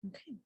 Okay.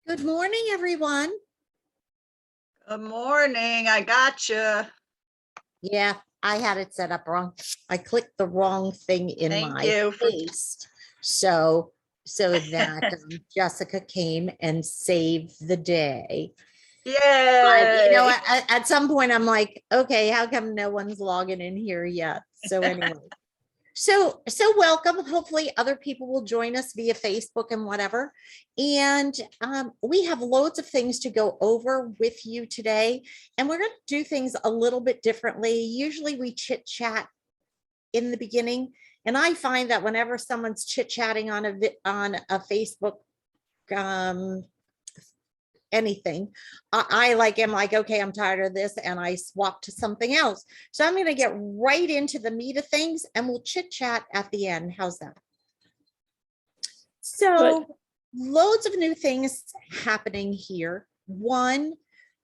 Good morning, everyone. Good morning. I got you. Yeah, I had it set up wrong. I clicked the wrong thing in Thank my you for- paste. So that Jessica came and saved the day. Yay. You know, at some point I'm like, okay, how come no one's logging in here yet? So anyway. So welcome. Hopefully other people will join us via Facebook and whatever. And we have loads of things to go over with you today. And we're going to do things a little bit differently. Usually we chit chat in the beginning. And I find that whenever someone's chit chatting on a Facebook anything, I am like, okay, I'm tired of this, and I swap to something else. So I'm going to get right into the meat of things, and we'll chit chat at the end. How's that? So loads of new things happening here. One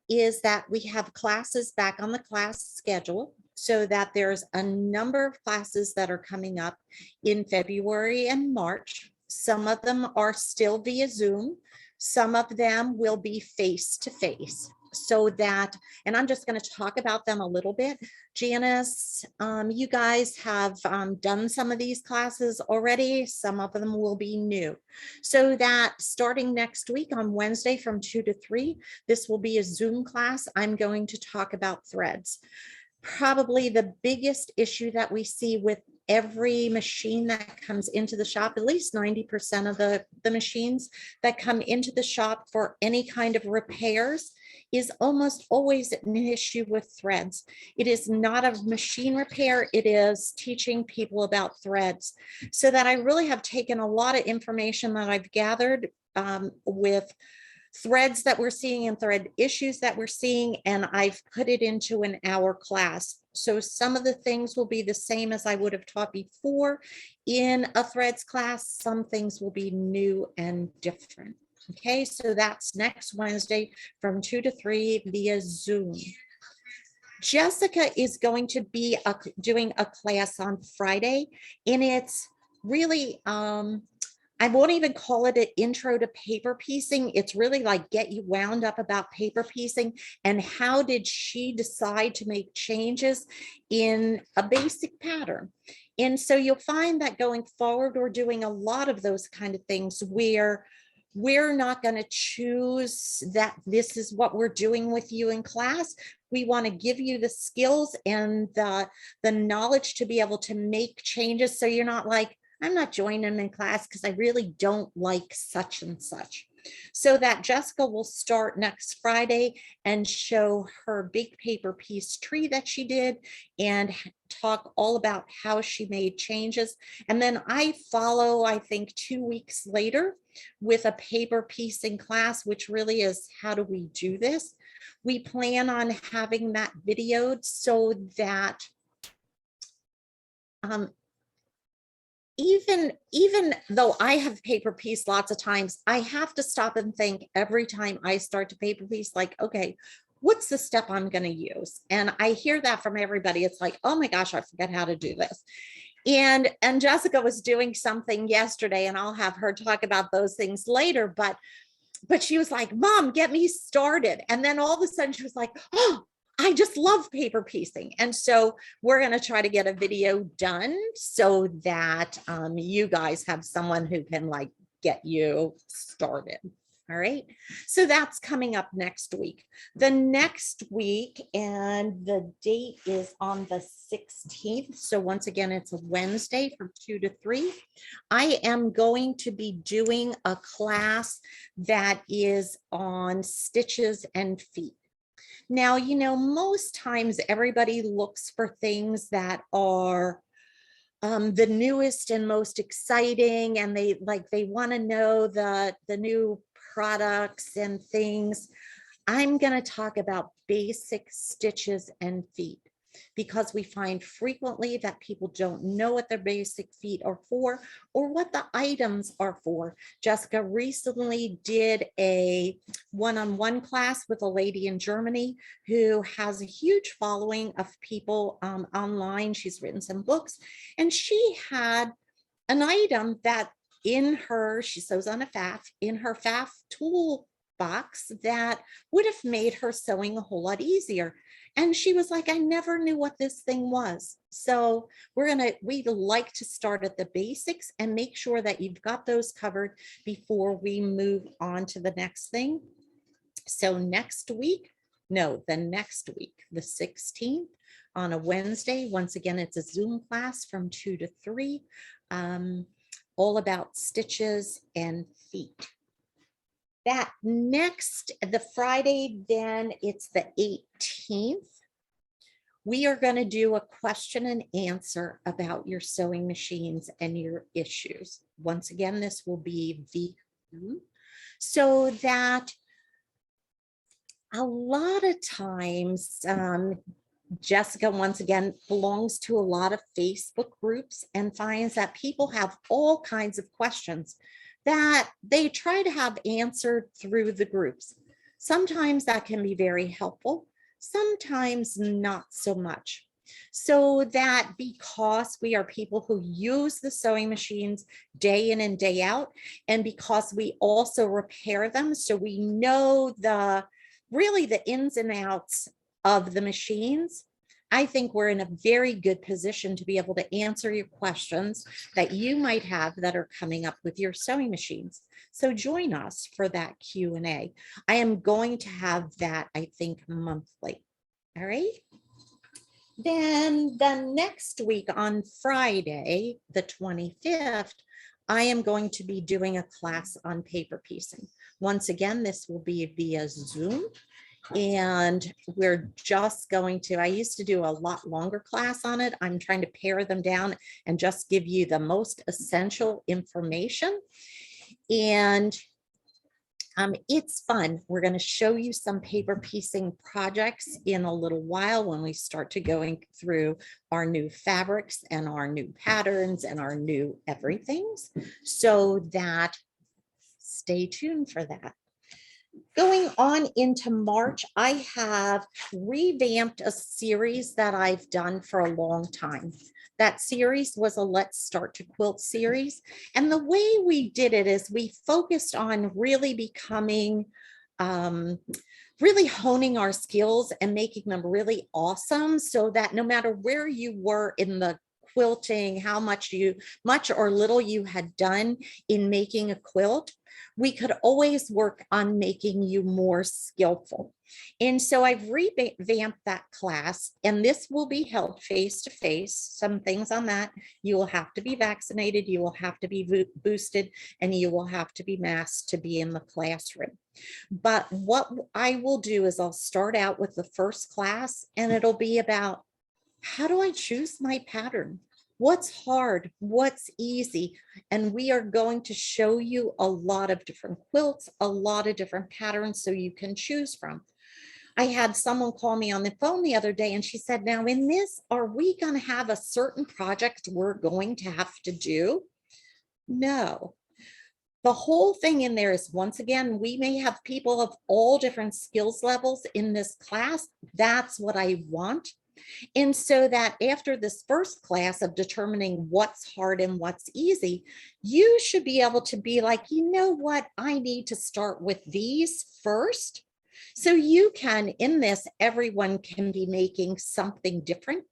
is that we have classes back on the class schedule, so that there's a number of classes that are coming up in February and March. Some of them are still via Zoom. Some of them will be face-to-face, so that, and I'm just going to talk about them a little bit. Janice, you guys have done some of these classes already. Some of them will be new. So that starting next week on Wednesday from 2 to 3, this will be a Zoom class. I'm going to talk about threads. Probably the biggest issue that we see with every machine that comes into the shop, at least 90% of the machines that come into the shop for any kind of repairs, is almost always an issue with threads. It is not a machine repair, it is teaching people about threads. So that I really have taken a lot of information that I've gathered with threads that we're seeing and thread issues that we're seeing, and I've put it into an hour class. So some of the things will be the same as I would have taught before in a threads class. Some things will be new and different. Okay, so that's next Wednesday from 2 to 3 via Zoom. Jessica is going to be doing a class on Friday, and it's really I won't even call it an intro to paper piecing. It's really like get you wound up about paper piecing and how did she decide to make changes in a basic pattern. And so you'll find that going forward, we're doing a lot of those kind of things where we're not going to choose that this is what we're doing with you in class. We want to give you the skills and the knowledge to be able to make changes. So you're not like, I'm not joining them in class because I really don't like such and such. So that Jessica will start next Friday and show her big paper piece tree that she did and talk all about how she made changes. And then I follow, I think 2 weeks later with a paper piecing class, which really is how do we do this? We plan on having that videoed so that even though I have paper piece lots of times, I have to stop and think every time I start to paper piece, like, okay, what's the step I'm going to use? And I hear that from everybody. It's like, oh my gosh, I forget how to do this. And Jessica was doing something yesterday, and I'll have her talk about those things later, but she was like, Mom, get me started. And then all of a sudden she was like, oh, I just love paper piecing. And so we're going to try to get a video done so that you guys have someone who can like get you started. All right, so that's coming up next week. The next week, and the date is on the 16th. So once again, it's a Wednesday from 2 to 3. I am going to be doing a class that is on stitches and feet. Now, you know, most times everybody looks for things that are the newest and most exciting, and they want to know the new products and things. I'm going to talk about basic stitches and feet, because we find frequently that people don't know what their basic feet are for or what the items are for. Jessica recently did a one-on-one class with a lady in Germany who has a huge following of people online. She's written some books, and she had an item that she sews on a FAF, in her FAF tool box, that would have made her sewing a whole lot easier. And she was like, I never knew what this thing was. So we'd like to start at the basics and make sure that you've got those covered before we move on to the next thing. So the next week, the 16th, on a Wednesday, once again, it's a Zoom class from 2 to 3, all about stitches and feet. The Friday, then it's the 18th. We are going to do a question and answer about your sewing machines and your issues. Once again, this will be via, so that a lot of times, Jessica, once again, belongs to a lot of Facebook groups and finds that people have all kinds of questions that they try to have answered through the groups. Sometimes that can be very helpful, sometimes not so much. So that, because we are people who use the sewing machines day in and day out, and because we also repair them, so we know really the ins and outs of the machines, I think we're in a very good position to be able to answer your questions that you might have that are coming up with your sewing machines. So join us for that Q&A. I am going to have that, I think, monthly. All right. Then the next week on Friday, the 25th, I am going to be doing a class on paper piecing. Once again, this will be via Zoom. And we're just going to, I used to do a lot longer class on it. I'm trying to pare them down and just give you the most essential information. And it's fun. We're going to show you some paper piecing projects in a little while when we start to going through our new fabrics and our new patterns and our new everythings. So that, stay tuned for that. Going on into March, I have revamped a series that I've done for a long time. That series was a Let's Start to Quilt series. And the way we did it is we focused on really becoming, really honing our skills and making them really awesome, so that no matter where you were in the quilting, how much or little you had done in making a quilt, we could always work on making you more skillful. And so I've revamped that class, and this will be held face-to-face. Some things on that: you will have to be vaccinated, you will have to be boosted, and you will have to be masked to be in the classroom. But what I will do is I'll start out with the first class, and it'll be about, how do I choose my pattern? What's hard? What's easy? And we are going to show you a lot of different quilts, a lot of different patterns, so you can choose from. I had someone call me on the phone the other day, and she said, now in this, are we going to have a certain project we're going to have to do? No. The whole thing in there is, once again, we may have people of all different skills levels in this class. That's what I want. And so that after this first class of determining what's hard and what's easy, you should be able to be like, you know what, I need to start with these first. So you can, in this, everyone can be making something different.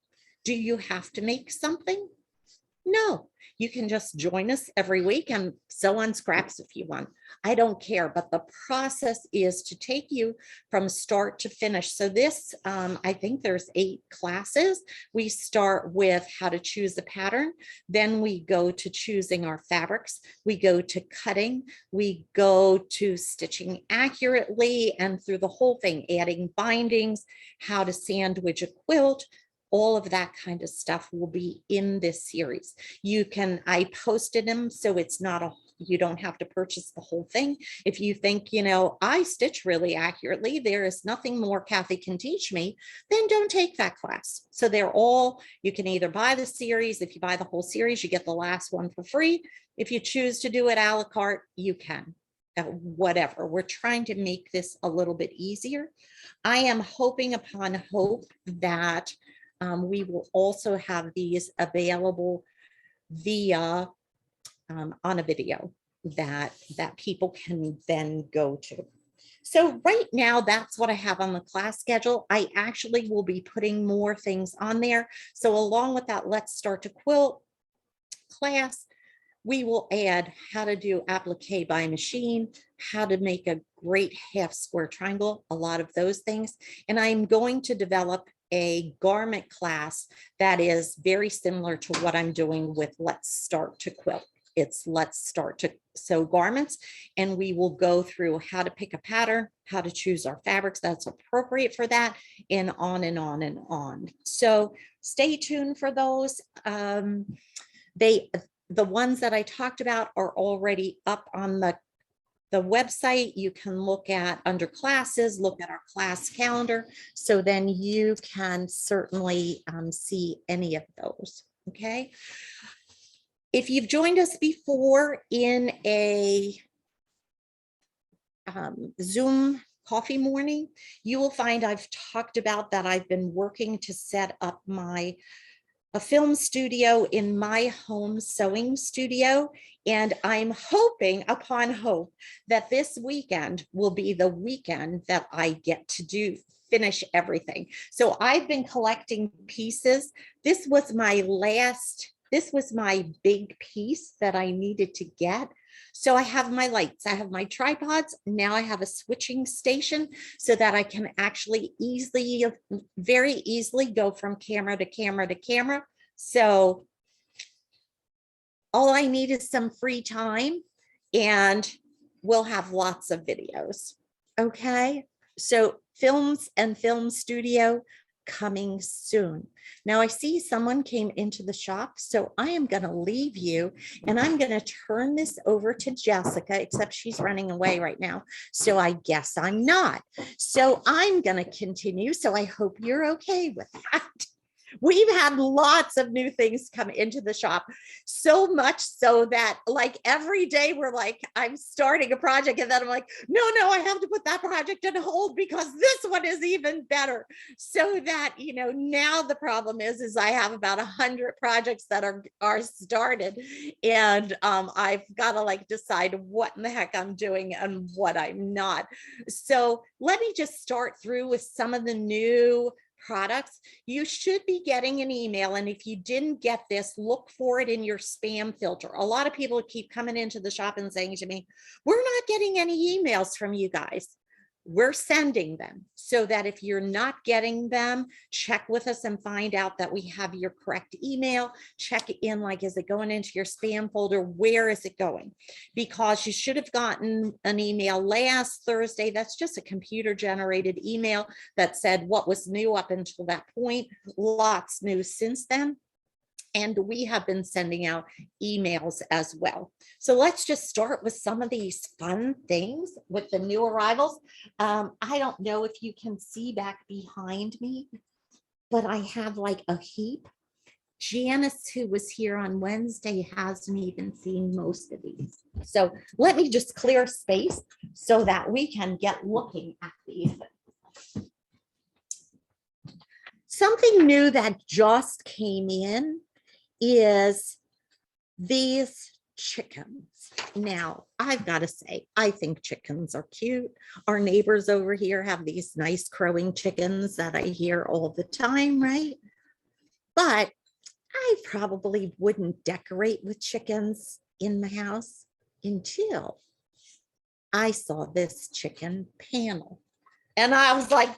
Do you have to make something? No, you can just join us every week and sew on scraps if you want. I don't care, but the process is to take you from start to finish. So this, I think there's 8 classes. We start with how to choose a pattern. Then we go to choosing our fabrics. We go to cutting. We go to stitching accurately and through the whole thing, adding bindings, how to sandwich a quilt. All of that kind of stuff will be in this series. I posted them so it's not you don't have to purchase the whole thing. If you think, I stitch really accurately, there is nothing more Kathy can teach me, then don't take that class. So you can either buy the series. If you buy the whole series, you get the last one for free. If you choose to do it a la carte, you can. Whatever. We're trying to make this a little bit easier. I am hoping upon hope that we will also have these available via on a video that people can then go to. So right now, that's what I have on the class schedule. I actually will be putting more things on there. So along with that, let's start to quilt class, we will add how to do applique by machine, how to make a great half square triangle, a lot of those things. And I'm going to develop a garment class that is very similar to what I'm doing with Let's Start to Quilt. It's Let's Start to Sew Garments, and we will go through how to pick a pattern, how to choose our fabrics that's appropriate for that, and on and on and on. So stay tuned for those. The ones that I talked about are already up on the website. You can look at under classes, look at our class calendar. So then you can certainly see any of those. Okay. If you've joined us before in a Zoom coffee morning, you will find I've talked about that I've been working to set up a film studio in my home sewing studio. And I'm hoping upon hope that this weekend will be the weekend that I get to finish everything. So I've been collecting pieces. This was my big piece that I needed to get. So I have my lights, I have my tripods. Now I have a switching station so that I can actually very easily go from camera to camera to camera. So all I need is some free time and we'll have lots of videos. Okay. So films and film studio coming soon. Now I see someone came into the shop, so I am going to leave you and I'm going to turn this over to Jessica, except she's running away right now. So I guess I'm not. So I'm going to continue. So I hope you're okay with that. We've had lots of new things come into the shop, so much so that like every day we're like, I'm starting a project and then I'm like, no, I have to put that project on hold because this one is even better. So that, now the problem is I have about 100 projects that are started and I've got to like decide what in the heck I'm doing and what I'm not. So let me just start through with some of the new products. You should be getting an email, and if you didn't get this, look for it in your spam filter. A lot of people keep coming into the shop and saying to me, we're not getting any emails from you guys. We're sending them, so that if you're not getting them, check with us and find out that we have your correct email. Check in, like, is it going into your spam folder? Where is it going? Because you should have gotten an email last Thursday. That's just a computer generated email that said what was new up until that point. Lots new since then. And we have been sending out emails as well. So let's just start with some of these fun things with the new arrivals. I don't know if you can see back behind me, but I have like a heap. Janice, who was here on Wednesday, hasn't even seen most of these. So let me just clear space so that we can get looking at these. Something new that just came in is these chickens. Now, I've got to say, I think chickens are cute. Our neighbors over here have these nice crowing chickens that I hear all the time, right? But I probably wouldn't decorate with chickens in my house until I saw this chicken panel. And I was like,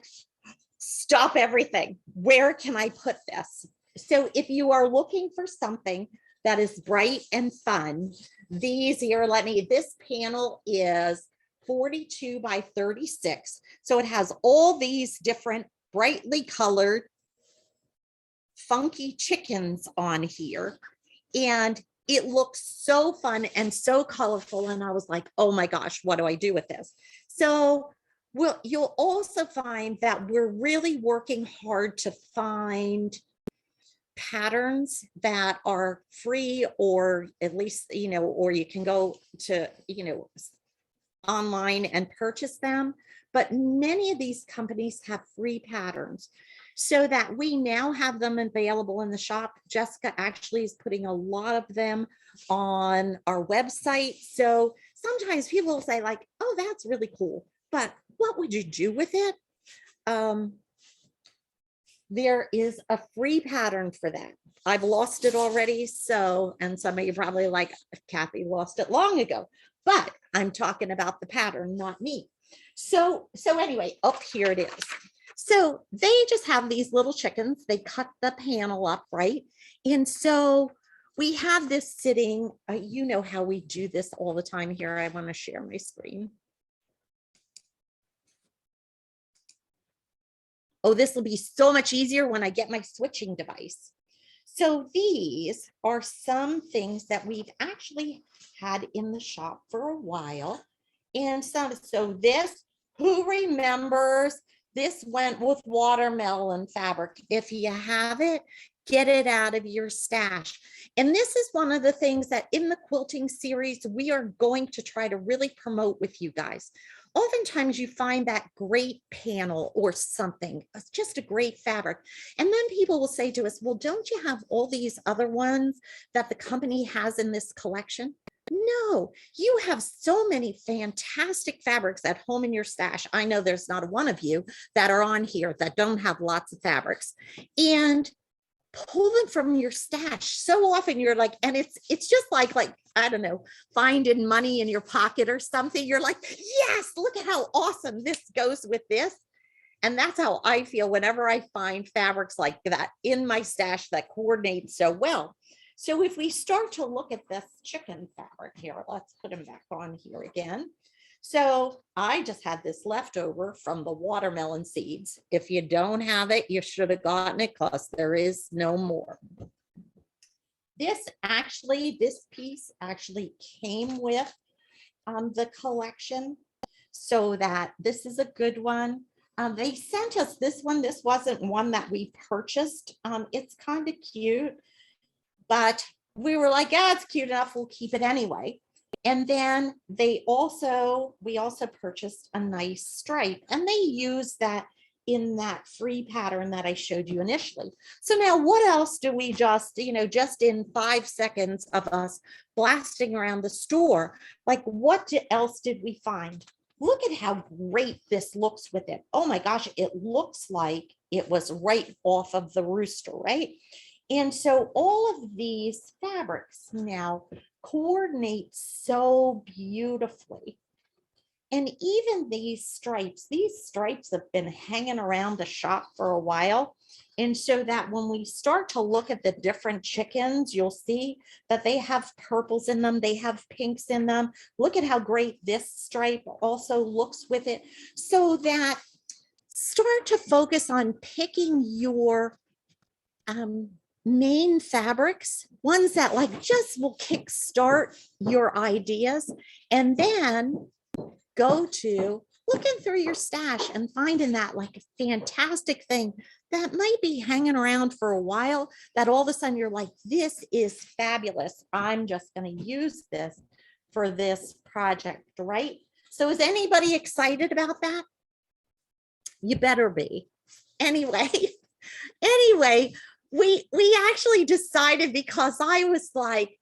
stop everything. Where can I put this? So if you are looking for something that is bright and fun, these here, this panel is 42 by 36. So it has all these different brightly colored, funky chickens on here. And it looks so fun and so colorful. And I was like, oh my gosh, what do I do with this? So you'll also find that we're really working hard to find patterns that are free, or at least, or you can go to, online and purchase them. But many of these companies have free patterns, so that we now have them available in the shop. Jessica actually is putting a lot of them on our website. So sometimes people will say like, oh, that's really cool, but what would you do with it? There is a free pattern for that. I've lost it already. So, and some of you probably like, Kathy lost it long ago, but I'm talking about the pattern, not me. So anyway, up here it is. So they just have these little chickens. They cut the panel up, right? And so we have this sitting, you know how we do this all the time here. I want to share my screen. Oh, this will be so much easier when I get my switching device. So these are some things that we've actually had in the shop for a while. And so this, who remembers, this went with watermelon fabric. If you have it, get it out of your stash. And this is one of the things that in the quilting series, we are going to try to really promote with you guys. Oftentimes you find that great panel or something, it's just a great fabric. And then people will say to us, well, don't you have all these other ones that the company has in this collection? No, you have so many fantastic fabrics at home in your stash. I know there's not one of you that are on here that don't have lots of fabrics. And pull them from your stash. So often you're like, and it's just like, I don't know, finding money in your pocket or something. You're like, yes, look at how awesome this goes with this. And that's how I feel whenever I find fabrics like that in my stash that coordinate so well. So if we start to look at this chicken fabric here, let's put them back on here again. So I just had this leftover from the watermelon seeds. If you don't have it, you should have gotten it because there is no more. This piece actually came with the collection, so that this is a good one. They sent us this one. This wasn't one that we purchased. It's kind of cute, but we were like, yeah, it's cute enough. We'll keep it anyway. And then we also purchased a nice stripe, and they used that in that free pattern that I showed you initially. So now what else do we just in 5 seconds of us blasting around the store, like what else did we find? Look at how great this looks with it. Oh my gosh, it looks like it was right off of the rooster, right? And so all of these fabrics now coordinate so beautifully. And even these stripes have been hanging around the shop for a while. And so that when we start to look at the different chickens, you'll see that they have purples in them. They have pinks in them. Look at how great this stripe also looks with it. So that start to focus on picking your main fabrics, ones that like just will kickstart your ideas, and then go to looking through your stash and finding that like a fantastic thing that might be hanging around for a while, that all of a sudden you're like, this is fabulous. I'm just going to use this for this project, right? So is anybody excited about that? You better be. Anyway, we actually decided, because I was like,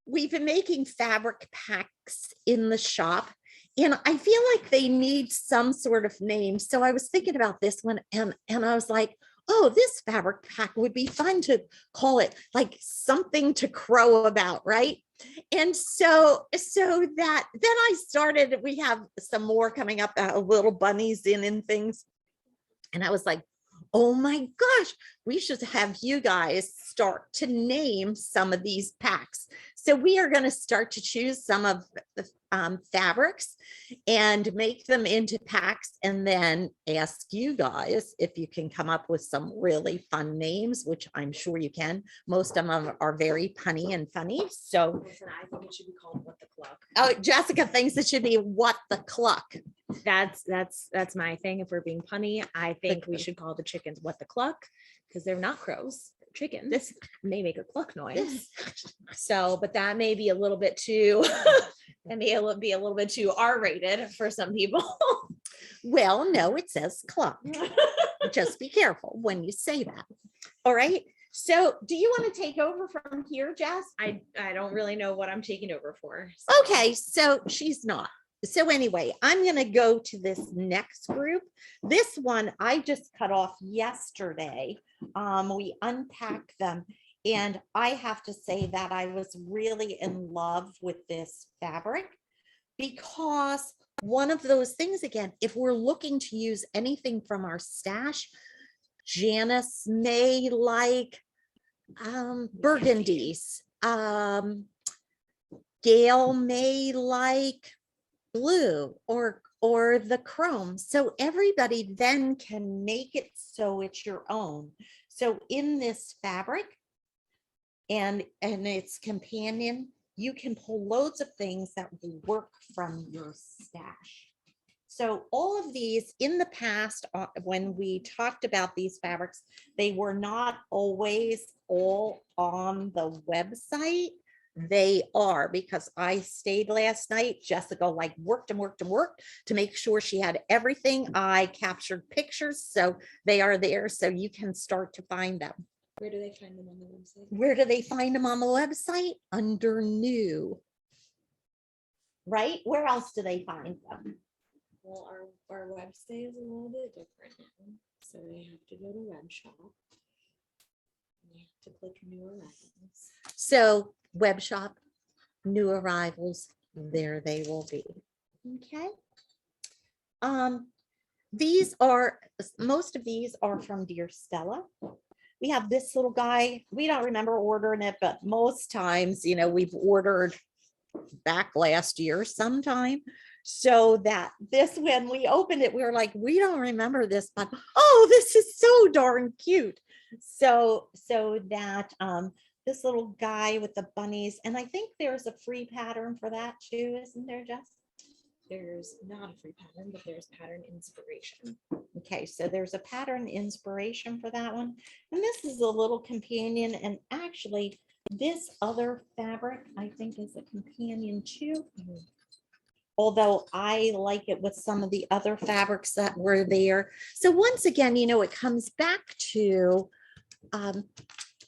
we've been making fabric packs in the shop, and I feel like they need some sort of name. So I was thinking about this one, and I was like, oh, this fabric pack would be fun to call it like something to crow about, right? And so that then I started, we have some more coming up, little bunnies in things. And I was like, oh my gosh, we should have you guys start to name some of these packs. So we are going to start to choose some of the fabrics and make them into packs, and then ask you guys if you can come up with some really fun names, which I'm sure you can. Most of them are very punny and funny. So Listen, I think it should be called What the Cluck. oh, Jessica thinks it should be What the Cluck. That's my thing. If we're being punny, I think we should call the chickens What the Cluck, because they're not crows, they're chickens. This May make a cluck noise. this So, but that may be a little bit too, that may be a little bit too R-rated for some people. well, no, it says cluck. Just be careful when you say that. All right. So do you want to take over from here, Jess? I don't really know what I'm taking over for. so- Okay, so she's not. So anyway, I'm going to go to this next group. This one I just cut off yesterday. We unpacked them, and I have to say that I was really in love with this fabric, because one of those things, again, if we're looking to use anything from our stash, Janice may like burgundies. Gail may like blue or the chrome. So everybody then can make it so it's your own. So in this fabric and its companion, you can pull loads of things that will work from your stash. So all of these in the past, when we talked about these fabrics, they were not always all on the website. They are, because I stayed last night. Jessica like worked and worked and worked to make sure she had everything. I captured pictures, so they are there, so you can start to find them. Where do they find them on the website? Where do they find them on the website? Under new. Right? Where else do they find them? Well, our website is a little bit different now. So they have to go to web shop. They have to click new arrivals. So web shop, new arrivals, there they will be. Okay. These are, most of these are from Dear Stella. We have this little guy. We don't remember ordering it, but most times, you know, we've ordered back last year sometime. So that this, when we opened it, we were like, we don't remember this, but oh, this is so darn cute. So that this little guy with the bunnies, and I think there's a free pattern for that too, isn't there, Jess? There's not a free pattern, but there's pattern inspiration. Okay, so there's a pattern inspiration for that one. And this is a little companion, and actually this other fabric I think is a companion too. Although I like it with some of the other fabrics that were there. So once again, you know, it comes back to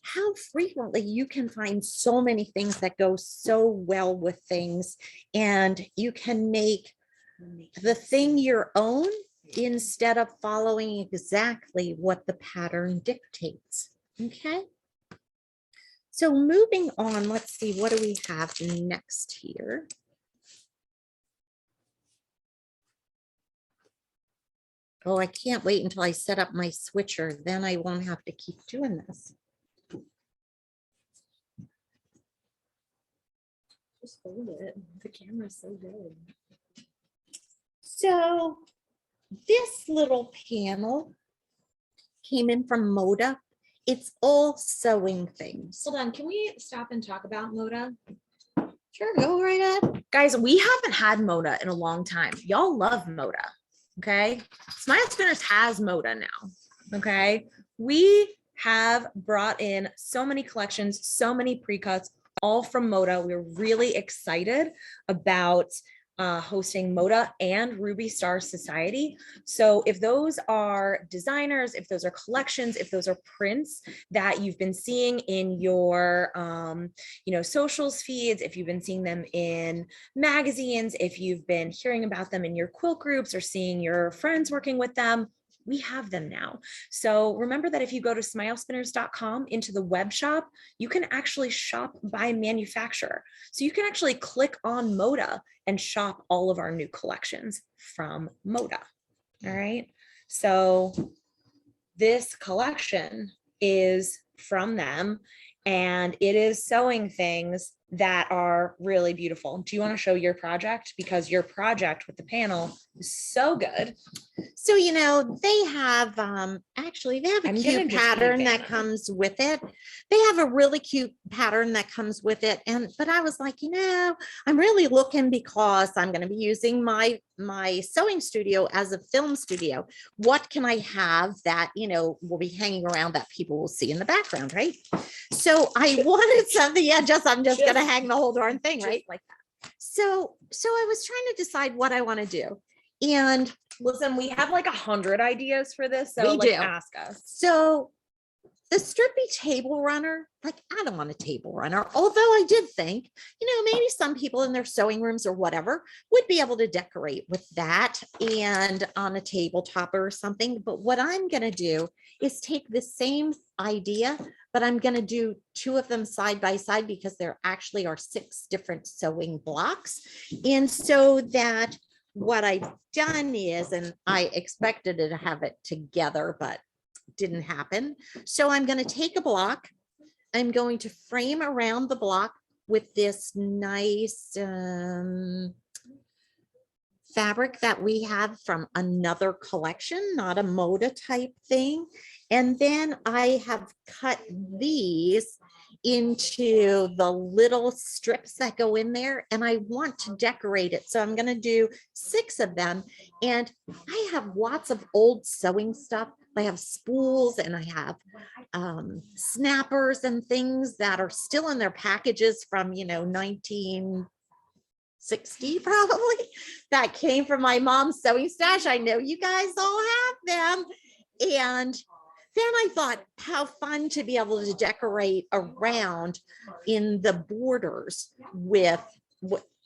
how frequently you can find so many things that go so well with things, and you can make the thing your own instead of following exactly what the pattern dictates. Okay. So moving on, let's see, what do we have next here? Oh, I can't wait until I set up my switcher. Then I won't have to keep doing this. Just hold it. The camera's so good. So this little panel came in from Moda. It's all sewing things. Hold on, can we stop and talk about Moda? Sure, go right ahead. Guys, we haven't had Moda in a long time. Y'all love Moda. Okay. Smile Spinners has Moda now. Okay. We have brought in so many collections, so many precuts, all from Moda. We're really excited about hosting Moda and Ruby Star Society. So if those are designers, if those are collections, if those are prints that you've been seeing in your socials feeds, if you've been seeing them in magazines, if you've been hearing about them in your quilt groups or seeing your friends working with them, we have them now. So remember that if you go to smilespinners.com into the web shop, you can actually shop by manufacturer. So you can actually click on Moda and shop all of our new collections from Moda. All right. So this collection is from them, and it is sewing things that are really beautiful. Do you want to show your project? Because your project with the panel is so good. So, they have, actually, they have a I'm gonna cute just pattern leave it. that comes with it. They have a really cute pattern that comes with it. But I was like, I'm really looking, because I'm going to be using my sewing studio as a film studio. What can I have that, will be hanging around that people will see in the background, right? So I wanted something, I'm just going to hang the whole darn thing, right? Like that. So I was trying to decide what I want to do. And Listen, we have like 100 ideas for this. So We like do. ask us. So the strippy table runner, like, I don't want a table runner, although I did think, maybe some people in their sewing rooms or whatever would be able to decorate with that and on a tabletop or something. But what I'm going to do is take the same idea, but I'm going to do 2 of them side by side, because there actually are 6 different sewing blocks. And so that what I've done is, and I expected to have it together, but didn't happen. So I'm going to take a block. I'm going to frame around the block with this nice fabric that we have from another collection, not a Moda type thing. And then I have cut these into the little strips that go in there, and I want to decorate it. So I'm going to do 6 of them. And I have lots of old sewing stuff. I have spools, and I have snappers and things that are still in their packages from 1960 probably, that came from my mom's sewing stash. I know you guys all have them. And then I thought, how fun to be able to decorate around in the borders with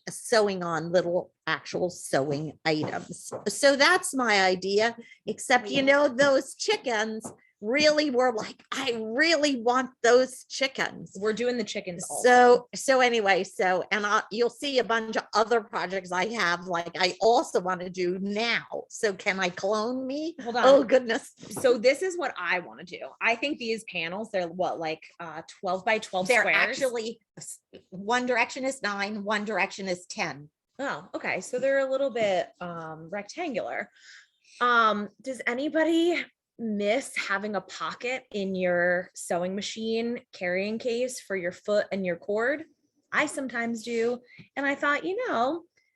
sewing on little actual sewing items. So that's my idea, except, those chickens really were like, I really want those chickens. We're doing the chickens also. So anyway, you'll see a bunch of other projects I have, like I also want to do now. So can I clone me? Hold on. Oh goodness. So this is what I want to do. I think these panels, they're what, like 12 by 12 They're squares? actually, one direction is 9, one direction is 10. Oh, okay. So they're a little bit rectangular. Does anybody miss having a pocket in your sewing machine carrying case for your foot and your cord? I sometimes do. And I thought,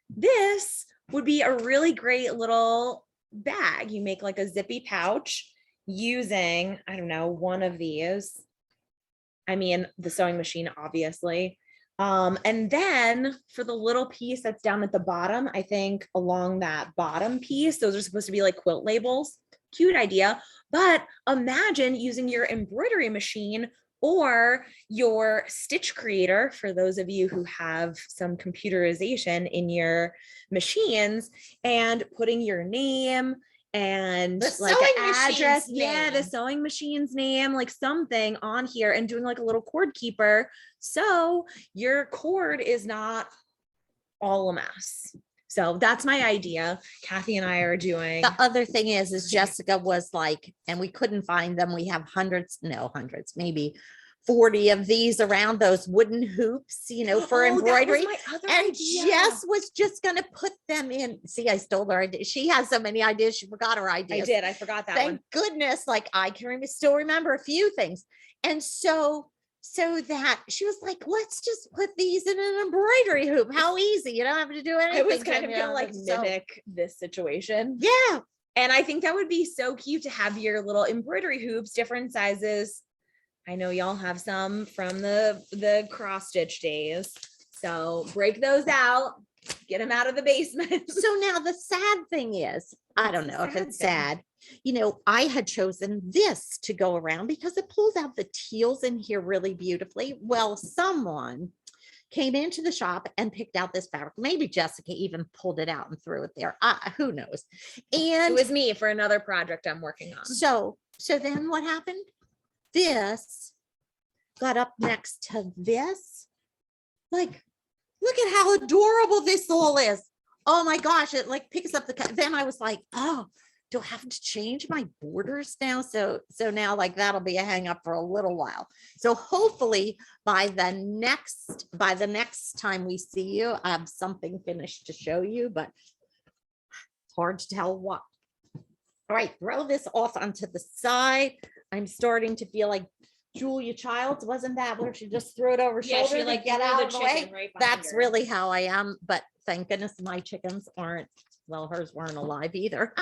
this would be a really great little bag. You make like a zippy pouch using, I don't know, one of these. I mean, the sewing machine, obviously. And then for the little piece that's down at the bottom, I think along that bottom piece, those are supposed to be like quilt labels. Cute idea. But imagine using your embroidery machine or your stitch creator, for those of you who have some computerization in your machines, and putting your name and The like sewing an address, machine's the name. sewing machine's name, like something on here, and doing like a little cord keeper, so your cord is not all a mess. So that's my idea. Kathy and I are doing. The other thing is Jessica was like, and we couldn't find them. We have hundreds, maybe 40 of these around, those wooden hoops, for embroidery. That was my other and idea. Jess was just going to put them in. See, I stole her idea. She has so many ideas. She forgot her ideas. I did. I forgot that Thank one. goodness. Like I can still remember a few things. And so that she was like, let's just put these in an embroidery hoop. How easy. You don't have to do anything. I was kind of Jen, gonna like so- mimic this situation. Yeah. And I think that would be so cute to have your little embroidery hoops, different sizes. I know y'all have some from the cross stitch days. So break those out, get them out of the basement. So now the sad thing is, I don't know if it's sad. I had chosen this to go around because it pulls out the teals in here really beautifully. Well, someone came into the shop and picked out this fabric. Maybe Jessica even pulled it out and threw it there. Who knows? It And was me for another project I'm working on. so then what happened? This got up next to this. Like, look at how adorable this all is. Oh my gosh, it like picks up then I was like, oh, do I have to change my borders now? So now like that'll be a hang up for a little while. So hopefully by the next time we see you, I have something finished to show you, but it's hard to tell what. All right, throw this off onto the side. I'm starting to feel like Julia Childs, wasn't that where she just threw it over shoulder she to like get threw out the of the way? chicken right behind That's her. really how I am, but thank goodness my chickens aren't, well, hers weren't alive either.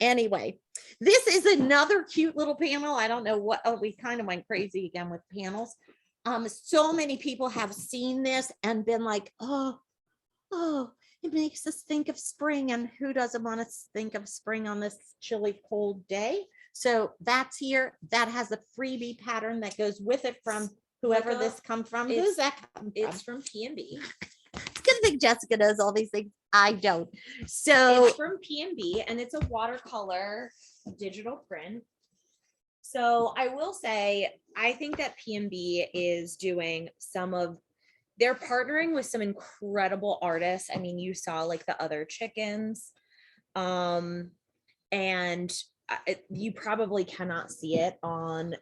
Anyway, this is another cute little panel. I don't know what, we kind of went crazy again with panels. So many people have seen this and been like, oh, it makes us think of spring, and who doesn't want to think of spring on this chilly, cold day? So that's here. That has a freebie pattern that goes with it from whoever Look up. this come from. It's- Who's that come from? It's from P&B. It's good thing Jessica knows all these things. I don't. So It's from P&B and it's a watercolor digital print. So I will say, I think that P&B is doing they're partnering with some incredible artists. I mean, you saw like the other chickens, and you probably cannot see it on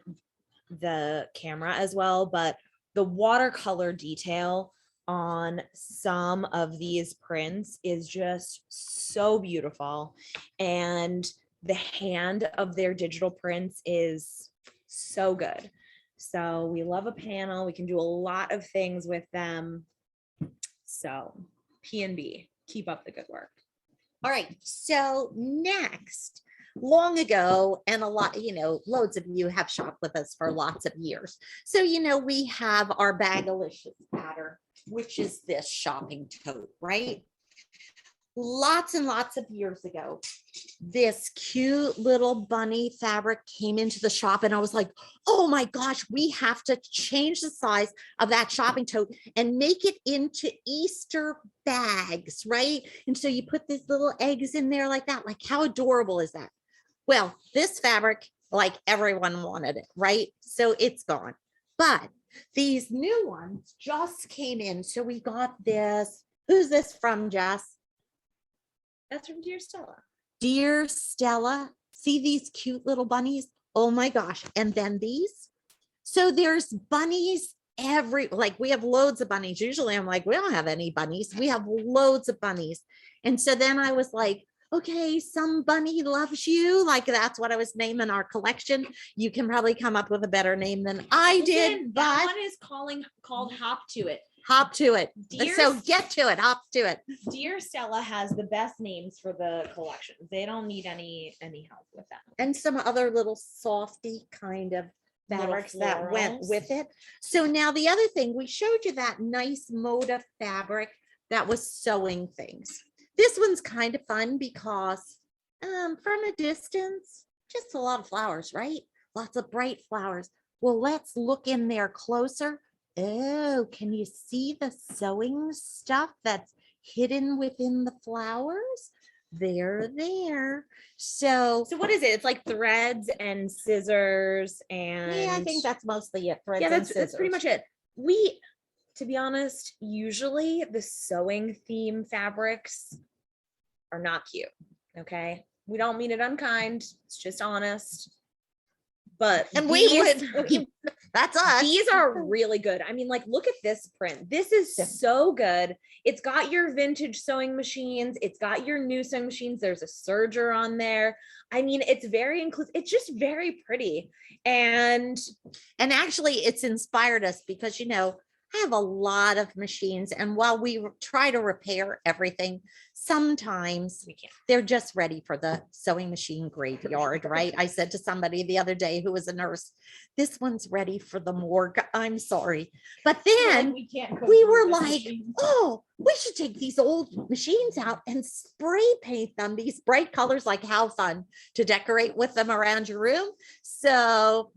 the camera as well, but the watercolor detail on some of these prints is just so beautiful, and the hand of their digital prints is so good. So we love a panel. We can do a lot of things with them. So P&B, keep up the good work. all right. So next, long ago, and a lot, loads of you have shopped with us for lots of years. So, we have our Baggalicious pattern, which is this shopping tote, right? Lots and lots of years ago, this cute little bunny fabric came into the shop, and I was like, oh my gosh, we have to change the size of that shopping tote and make it into Easter bags, right? And so you put these little eggs in there like that. Like, how adorable is that? Well, this fabric, like, everyone wanted it, right? So it's gone. But these new ones just came in. So we got this. Who's this from, Jess? That's from Dear Stella. Dear Stella. See these cute little bunnies? Oh my gosh. And then these. So there's bunnies like, we have loads of bunnies. Usually I'm like, we don't have any bunnies. We have loads of bunnies. And so then I was like, okay, some bunny loves you. Like, that's what I was naming our collection. You can probably come up with a better name than I did, Listen, that but one is called Hop to It. hop to it. Dear So get to it, hop to it. Dear Stella has the best names for the collection. They don't need any help with that. And some other little softy kind of Little fabrics that went florals. with it. So now the other thing, we showed you that nice Moda fabric that was sewing things. This one's kind of fun because from a distance, just a lot of flowers, right? Lots of bright flowers. Well, let's look in there closer. Oh, can you see the sewing stuff that's hidden within the flowers? They're there. So So what is it? It's like threads and scissors and yeah, I think that's mostly it. Threads yeah, and that's pretty scissors. much it. To be honest, usually the sewing theme fabrics are not cute. Okay. We don't mean it unkind. It's just honest. But And that's us. these are really good. I mean, like, look at this print. This is so good. It's got your vintage sewing machines. It's got your new sewing machines. There's a serger on there. I mean, it's very inclusive. It's just very pretty. And actually it's inspired us because, I have a lot of machines, and while we try to repair everything, sometimes we can't. they're just ready for the sewing machine graveyard, right? I said to somebody the other day who was a nurse, this one's ready for the morgue. I'm sorry. But then we can't. we were like, oh, we should take these old machines out and spray paint them these bright colors. Like, how fun to decorate with them around your room. So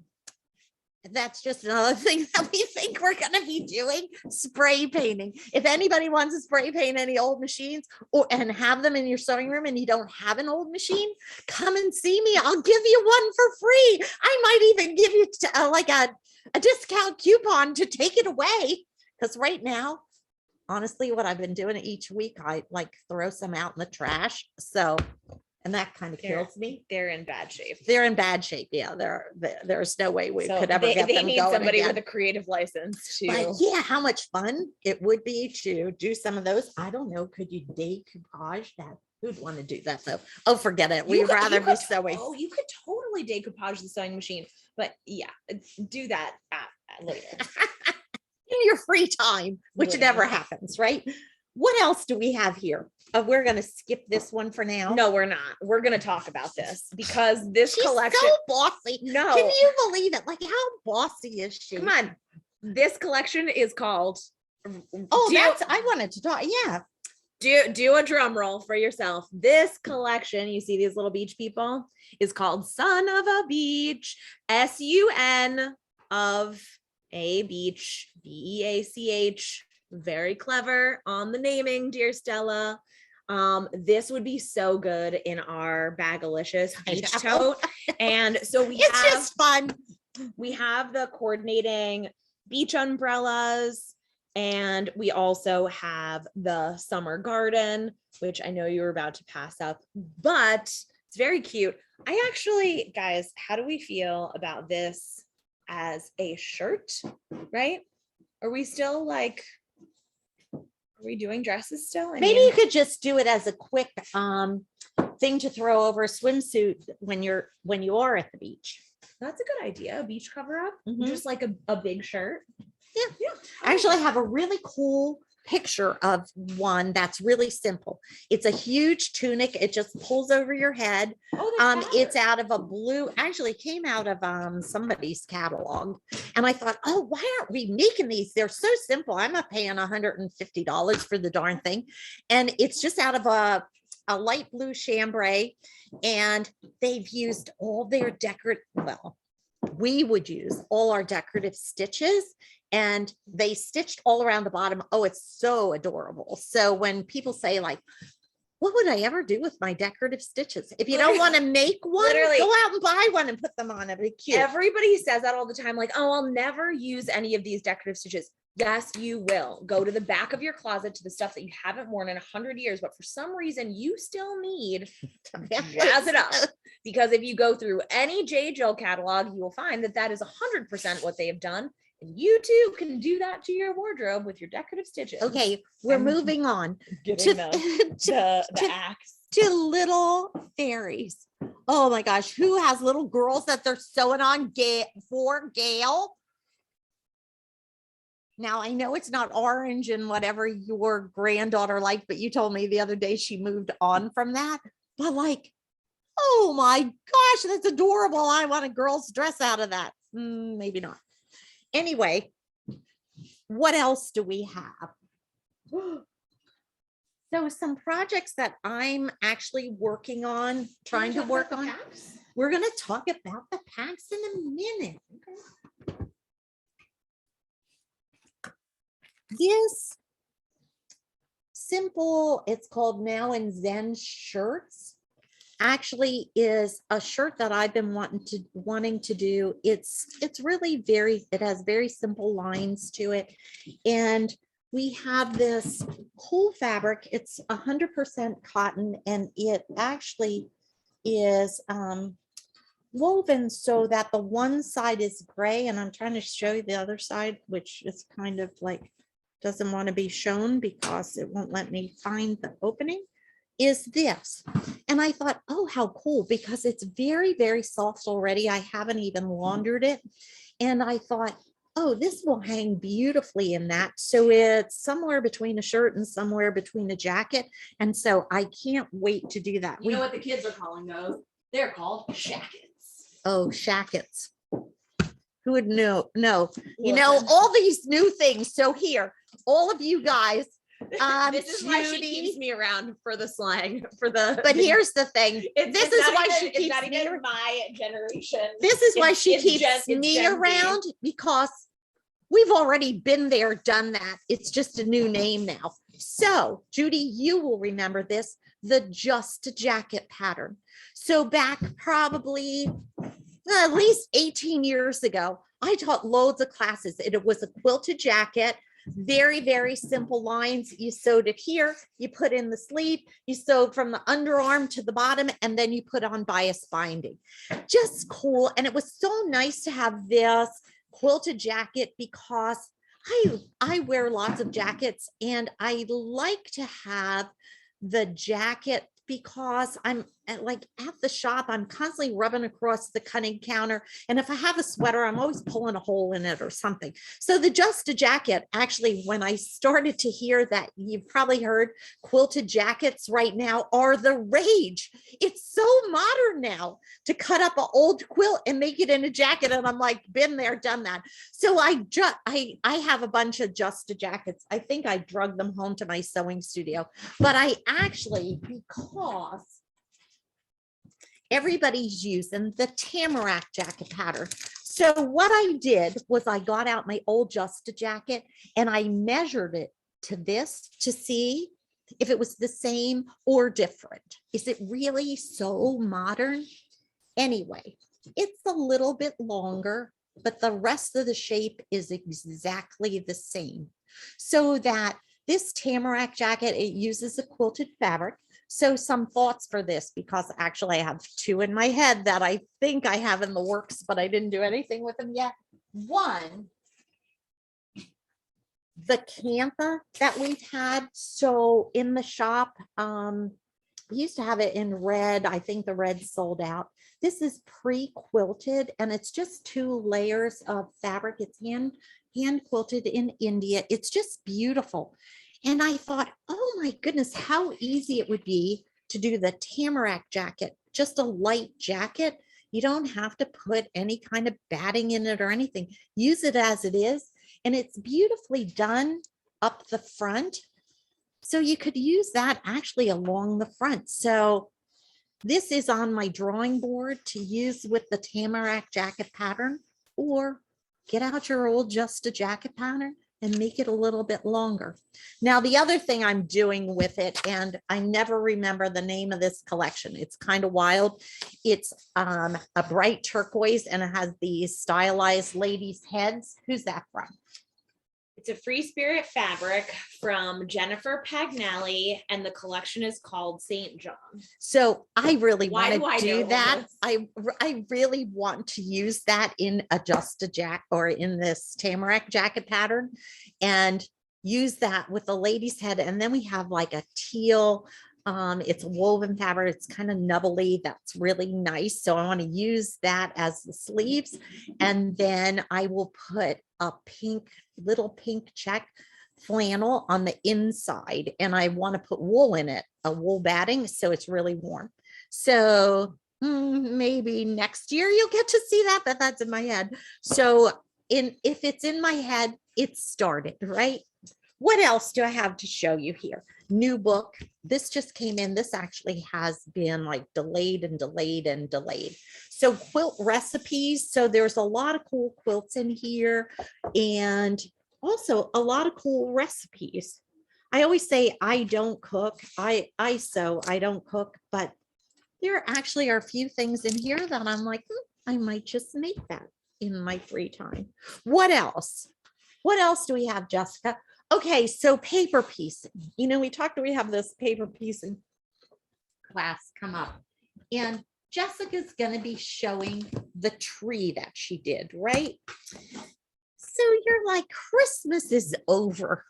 that's just another thing that we think we're going to be doing, spray painting. If anybody wants to spray paint any old machines and have them in your sewing room and you don't have an old machine, come and see me. I'll give you one for free. I might even give you like a discount coupon to take it away. Because right now, honestly, what I've been doing each week, I like throw some out in the trash. So, and that kind of kills me. They're in bad shape. They're in bad shape. Yeah, there's no way we So could ever get they them need going somebody again. with a creative license to. But yeah, how much fun it would be to do some of those. I don't know. Could you decoupage that? Who'd want to do that though? Oh, forget it. We'd rather be sewing. Oh, you could totally decoupage the sewing machine, but yeah, do that later. In your free time, which Yeah. never happens, right? What else do we have here? We're going to skip this one for now. No, we're not. We're gonna talk about this because this She's collection. so bossy. No, Can you believe it? Like, how bossy is she? come on. This collection is called. Oh, do, I wanted to talk. Yeah. do a drum roll for yourself. This collection, you see these little beach people, is called Son of a Beach. SUN of a beach. BEACH. Very clever on the naming, dear Stella. This would be so good in our Baggalicious I beach know. tote. And so It's just fun. we have the coordinating beach umbrellas, and we also have the summer garden, which I know you were about to pass up, but it's very cute. I actually, guys, how do we feel about this as a shirt, right? Are we still like, are we doing dresses still? I Maybe mean, you could just do it as a quick thing to throw over a swimsuit when you are at the beach. that's a good idea. A beach cover up, Mhm. just like a big shirt. Yeah. I actually have a really cool picture of one that's really simple. It's a huge tunic. It just pulls over your head. Oh, It's out of a blue, actually came out of somebody's catalog. And I thought, oh, why aren't we making these? They're so simple. I'm not paying $150 for the darn thing. And it's just out of a light blue chambray. And they've used all their we would use all our decorative stitches, and they stitched all around the bottom. Oh, it's so adorable. So when people say like, what would I ever do with my decorative stitches? If you don't want to make one, Literally. go out and buy one and put them on. It'd be cute. everybody says that all the time, like, oh, I'll never use any of these decorative stitches. Yes, you will. Go to the back of your closet to the stuff that you haven't worn in 100 years, but for some reason you still need to jazz it up. Because if you go through any J. Jill catalog, you will find that is 100% what they have done. And you too can do that to your wardrobe with your decorative stitches. Okay, we're I'm moving on Getting to the axe. little fairies. Oh my gosh, who has little girls that they're sewing on for Gail? Now, I know it's not orange and whatever your granddaughter liked, but you told me the other day she moved on from that. But like, oh my gosh, that's adorable. I want a girl's dress out of that. Maybe not. Anyway, what else do we have? So some projects that I'm actually working on, trying to work on. We're going to talk about the packs in a minute. This simple, it's called Now in Zen Shirts, actually is a shirt that I've been wanting to do. It's really it has very simple lines to it. And we have this cool fabric. It's 100% cotton, and it actually is woven so that the one side is gray, and I'm trying to show you the other side, which is kind of like doesn't want to be shown because it won't let me find the opening, is this. And I thought, oh, how cool, because it's very, very soft already. I haven't even laundered it. And I thought, oh, this will hang beautifully in that. So it's somewhere between a shirt and somewhere between a jacket. And so I can't wait to do that. You know what the kids are calling those? They're called shackets. Oh, shackets. Who would know? No, you Listen. know, all these new things. So here, all of you guys, This is why she keeps Judy, me around for the slang, for the. but here's the thing. It's- This it's is not why even- she it's keeps not me. even my generation. This is why It's- she it's keeps it's me Gen Z. around, because we've already been there, done that. It's just a new name now. So Judy, you will remember this, the Just a Jacket pattern. So back probably at least 18 years ago, I taught loads of classes. It was a quilted jacket, very, very simple lines. You sewed it here, you put in the sleeve, you sewed from the underarm to the bottom, and then you put on bias binding. Just cool. And it was so nice to have this quilted jacket, because I wear lots of jackets, and I like to have the jacket because I'm at the shop, I'm constantly rubbing across the cutting counter. And if I have a sweater, I'm always pulling a hole in it or something. So the Just a Jacket, actually, when I started to hear that, you've probably heard quilted jackets right now are the rage. It's so modern now to cut up an old quilt and make it in a jacket. And I'm like, been there, done that. So I have a bunch of Just a Jackets. I think I drug them home to my sewing studio, but I actually, because everybody's using the Tamarack Jacket pattern. So what I did was I got out my old Just a Jacket and I measured it to this to see if it was the same or different. Is it really so modern? Anyway, it's a little bit longer, but the rest of the shape is exactly the same. So that this Tamarack jacket, it uses a quilted fabric. So some thoughts for this, because actually I have two in my head that I think I have in the works, but I didn't do anything with them yet. One, the cantha that we've had. So in the shop, we used to have it in red. I think the red sold out. This is pre-quilted, and it's just 2 layers of fabric. It's hand quilted in India. It's just beautiful. And I thought, oh my goodness, how easy it would be to do the Tamarack jacket, just a light jacket. You don't have to put any kind of batting in it or anything. Use it as it is. And it's beautifully done up the front. So you could use that actually along the front. So this is on my drawing board to use with the Tamarack jacket pattern, or get out your old Just a Jacket pattern and make it a little bit longer. Now, the other thing I'm doing with it, and I never remember the name of this collection, it's kind of wild. It's a bright turquoise, and it has these stylized ladies' heads. Who's that from? It's a Free Spirit fabric from Jennifer Pagnelli, and the collection is called St. John. So I really Why want do to I know do all that. this? I really want to use that in a Just a Jack, or in this Tamarack jacket pattern, and use that with the lady's head. And then we have like a teal, it's a woven fabric. It's kind of nubbly. That's really nice. So I want to use that as the sleeves. And then I will put a little pink check flannel on the inside. And I want to put wool in it, a wool batting. So it's really warm. So maybe next year you'll get to see that, but that's in my head. So if it's in my head, it's started, right? What else do I have to show you here? New book. This just came in. This actually has been like delayed and delayed and delayed. So Quilt Recipes. So there's a lot of cool quilts in here, and also a lot of cool recipes. I always say I don't cook. I sew, I don't cook, but there actually are a few things in here that I'm like, I might just make that in my free time. What else? What else do we have, Jessica? Okay, so paper piecing. You know, we have this paper piecing class come up, and Jessica's going to be showing the tree that she did, right? So you're like, Christmas is over.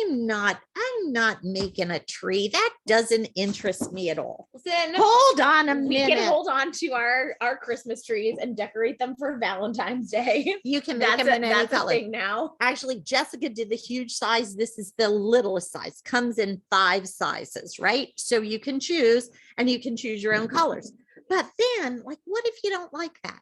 I'm not making a tree. That doesn't interest me at all. Then Hold on a we minute. can hold on to our Christmas trees and decorate them for Valentine's Day. You can make them in any That's a color. thing now. Actually, Jessica did the huge size. This is the littlest size. Comes in 5 sizes, right? So you can choose, and you can choose your own colors. But then, like, what if you don't like that?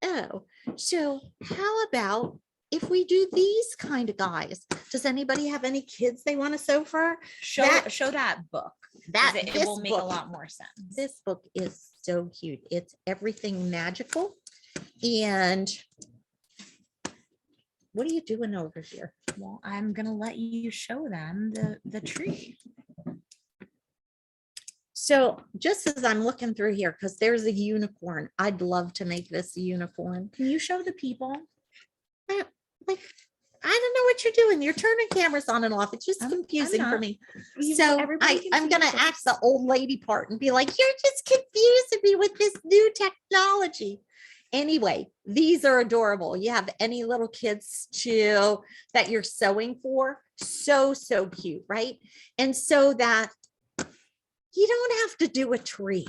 Oh, so how about if we do these kind of guys, does anybody have any kids they want to sew for? Show that book. 'Cause it This will make a book- lot more sense. This book is so cute. It's everything magical. And what are you doing over here? Well, I'm gonna let you show them the tree. So just as I'm looking through here, because there's a unicorn, I'd love to make this a unicorn. Can you show the people? Like, I don't know what you're doing. You're turning cameras on and off. It's just I'm confusing for not. me. You- So everybody can I'm see gonna the act the old lady part and be like, you're just confusing me with this new technology. Anyway, these are adorable. You have any little kids too that you're sewing for. So cute, right? And so that you don't have to do a tree.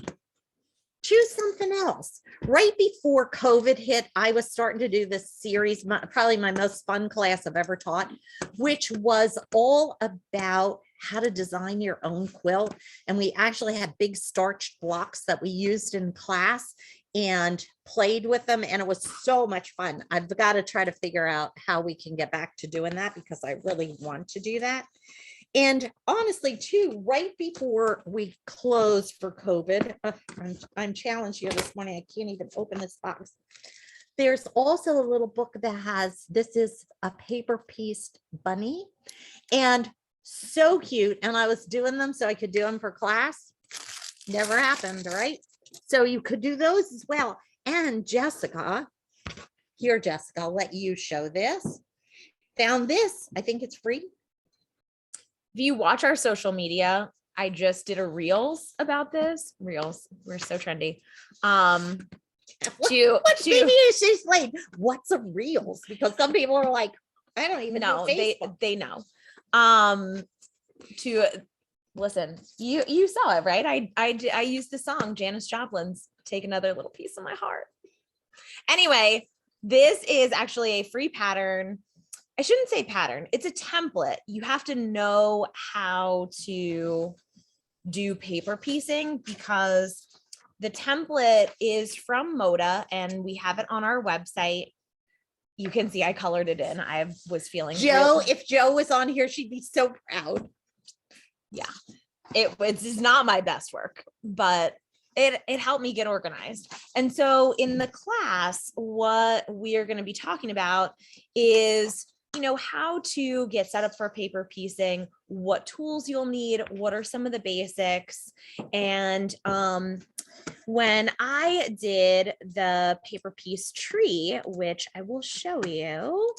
Choose something else. Right before COVID hit, I was starting to do this series, probably my most fun class I've ever taught, which was all about how to design your own quilt. And we actually had big starched blocks that we used in class and played with them. And it was so much fun. I've got to try to figure out how we can get back to doing that because I really want to do that. And honestly, too, right before we closed for COVID, I'm challenged here this morning. I can't even open this box. There's also a little book that has, this is a paper pieced bunny and so cute. And I was doing them so I could do them for class. Never happened, right? So you could do those as well. And Jessica, here, Jessica, I'll let you show this. Found this, I think it's free. If you watch our social media, I just did a reels about this. Reels, we're so trendy. Maybe you should explain what's a reels because some people are like, I don't even know. They know. To listen, you saw it, right? I used the song Janis Joplin's "Take Another Little Piece of My Heart." Anyway, this is actually a free pattern. I shouldn't say pattern. It's a template. You have to know how to do paper piecing because the template is from Moda and we have it on our website. You can see I colored it in. I was feeling If Joe was on here, she'd be so proud. Yeah, it's not my best work, but it helped me get organized. And so in the class, what we are going to be talking about is, how to get set up for paper piecing, what tools you'll need, what are some of the basics. And when I did the paper piece tree, which I will show you,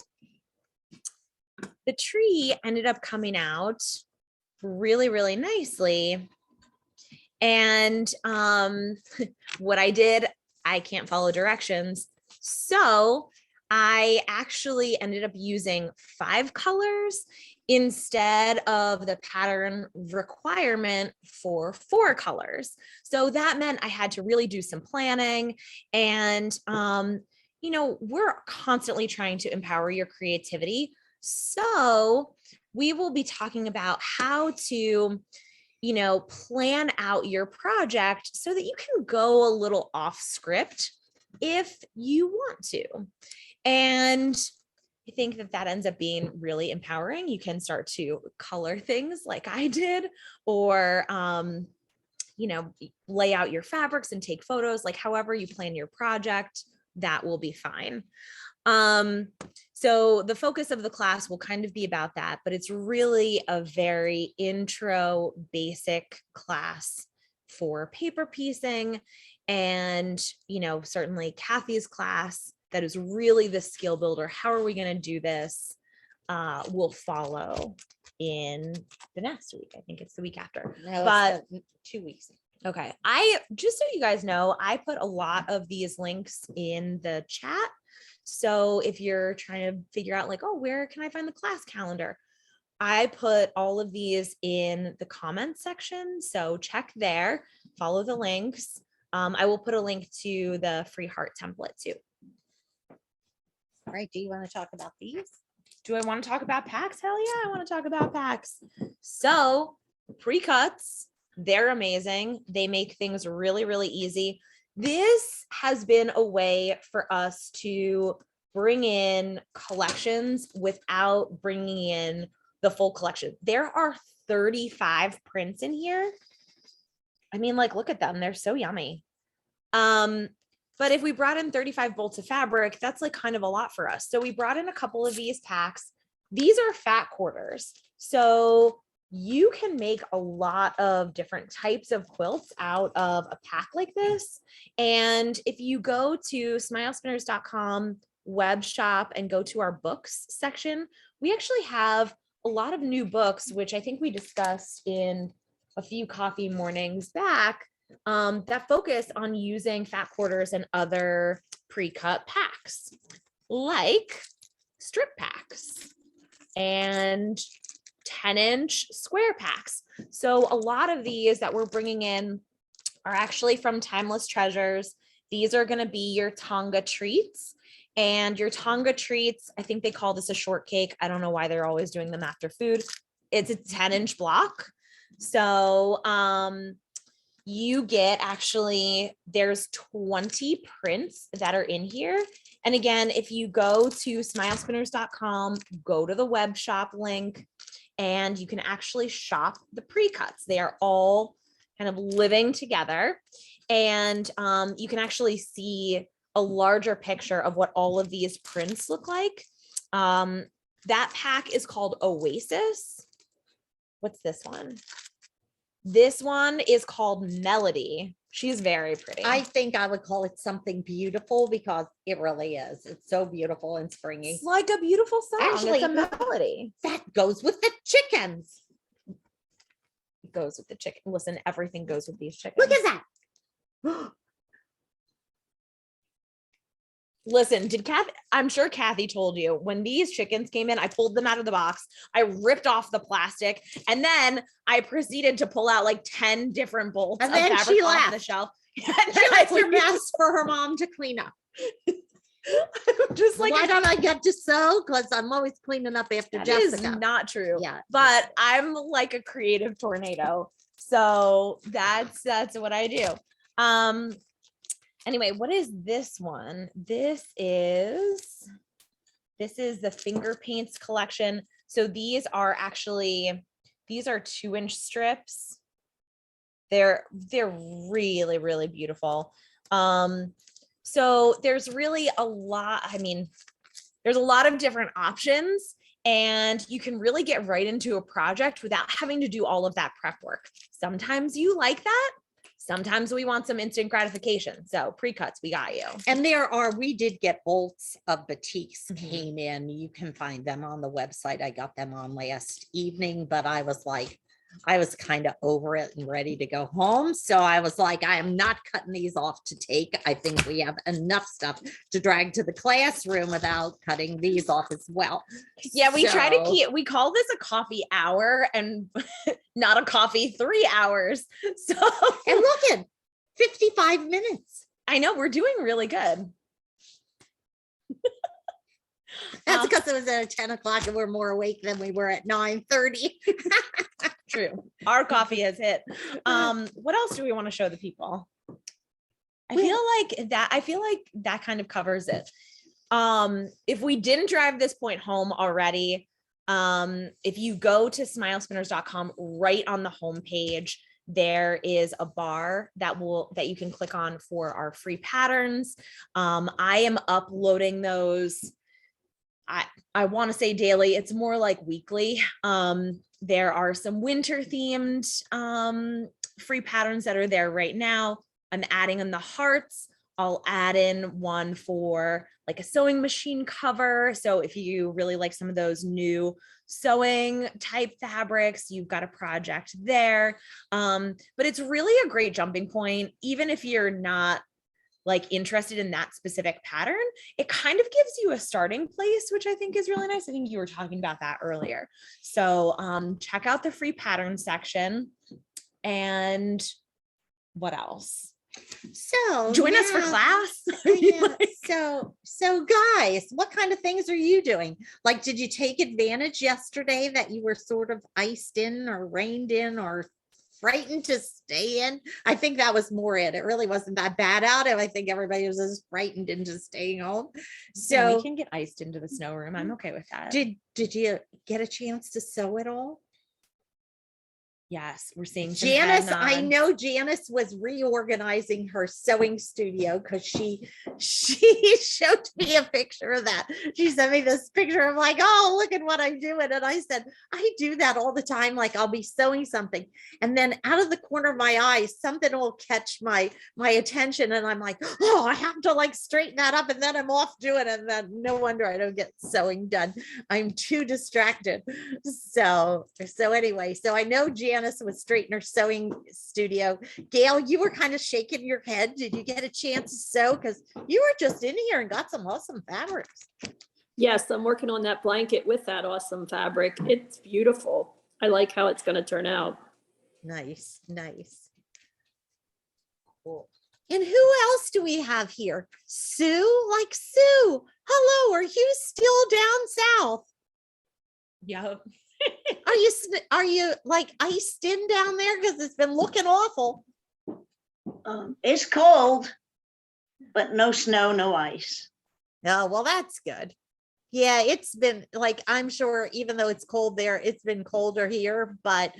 the tree ended up coming out really, really nicely. And what I did, I can't follow directions. So I actually ended up using 5 colors instead of the pattern requirement for 4 colors. So that meant I had to really do some planning and, we're constantly trying to empower your creativity. So we will be talking about how to, plan out your project so that you can go a little off script if you want to. And I think that ends up being really empowering. You can start to color things like I did, or, lay out your fabrics and take photos, like however you plan your project, that will be fine. So the focus of the class will kind of be about that, but it's really a very intro basic class for paper piecing. And, certainly Kathy's class, that is really the skill builder. How are we going to do this? Will follow in the next week. I think it's the week after. No, But 2 weeks. okay. Just so you guys know, I put a lot of these links in the chat. So if you're trying to figure out where can I find the class calendar? I put all of these in the comments section. So check there, follow the links. I will put a link to the free heart template too. All right. Do you want to talk about these? Do I want to talk about packs? Hell yeah, I want to talk about packs. So Precuts, they're amazing. They make things really, really easy. This has been a way for us to bring in collections without bringing in the full collection. There are 35 prints in here. I mean, like, look at them. They're so yummy. But if we brought in 35 bolts of fabric, that's like kind of a lot for us. So we brought in a couple of these packs. These are fat quarters. So you can make a lot of different types of quilts out of a pack like this. And if you go to smilespinners.com web shop and go to our books section, we actually have a lot of new books, which I think we discussed in a few coffee mornings back, that focus on using fat quarters and other pre-cut packs, like strip packs and 10-inch square packs. So a lot of these that we're bringing in are actually from Timeless Treasures. These are going to be your Tonga treats. And your Tonga treats, I think they call this a shortcake. I don't know why they're always doing them after food. It's a 10-inch block. So you get, actually, there's 20 prints that are in here. And again, if you go to smilespinners.com, go to the web shop link, and you can actually shop the pre-cuts. They are all kind of living together. And you can actually see a larger picture of what all of these prints look like. That pack is called Oasis. What's this one? This one is called Melody. She's very pretty. I think I would call it something beautiful because it really is. It's so beautiful and springy. It's like a beautiful song. Actually, It's a melody. That goes with the chickens. It goes with the chicken. Listen, everything goes with these chickens. Look at that. Listen, did Kathy, I'm sure Kathy told you, when these chickens came in, I pulled them out of the box, I ripped off the plastic, and then I proceeded to pull out like 10 different bolts And of then fabric she off left. the shelf. She left her mess for her mom to clean up. I'm just like, Why don't I get to sew? Because I'm always cleaning up after that is Jessica. not true. Yeah. But I'm like a creative tornado. So that's what I do. Anyway, what is this one? This is the finger paints collection. So these are 2-inch strips. They're really, really beautiful. So there's really a lot, there's a lot of different options, and you can really get right into a project without having to do all of that prep work. Sometimes you like that. Sometimes we want some instant gratification. So pre-cuts, we got you. And we did get bolts of batiks came in. You can find them on the website. I got them on last evening, but I was kind of over it and ready to go home. So I was like, I am not cutting these off to take. I think we have enough stuff to drag to the classroom without cutting these off as well. Yeah, we try to So- we call this a coffee hour and not a coffee 3 hours. So, And look at 55 minutes. I know we're doing really good. That's because it was at 10 o'clock and we're more awake than we were at 9:30. True. Our coffee has hit. What else do we want to show the people? I feel like that kind of covers it. If we didn't drive this point home already, if you go to smilespinners.com, right on the homepage, there is a bar that you can click on for our free patterns. I am uploading those. I want to say daily. It's more like weekly. There are some winter themed free patterns that are there right now. I'm adding in the hearts. I'll add in one for like a sewing machine cover. So if you really like some of those new sewing type fabrics, you've got a project there. But it's really a great jumping point, even if you're not like interested in that specific pattern. It kind of gives you a starting place, which I think is really nice. I think you were talking about that earlier. So check out the free pattern section. And what else? So Join us for now- class. Yeah, so guys, what kind of things are you doing? Like, did you take advantage yesterday that you were sort of iced in or rained in or frightened to stay in. I think that was more it. It really wasn't that bad out. And I think everybody was just frightened into staying home. So we So can get iced into the snow room. I'm okay with that. did you get a chance to sew it all? Yes, we're seeing some Janice, head I nods. know Janice was reorganizing her sewing studio because she showed me a picture of that. She sent me this picture of like, oh, look at what I'm doing. And I said, I do that all the time. Like I'll be sewing something, and then out of the corner of my eye, something will catch my attention. And I'm like, oh, I have to like straighten that up. And then I'm off doing it. And then no wonder I don't get sewing done. I'm too distracted. So anyway, so I know Janice was straightening her sewing studio. Gail, you were kind of shaking your head. Did you get a chance to sew? Because you were just in here and got some awesome fabrics. Yes, I'm working on that blanket with that awesome fabric. It's beautiful. I like how it's going to turn out. Nice, nice. Cool. And who else do we have here? Sue, like Sue. Hello, are you still down south? Yep. Are you like iced in down there? Because it's been looking awful. It's cold, but no snow, no ice. Oh, well, that's good. Yeah, it's been like, I'm sure even though it's cold there, it's been colder here, but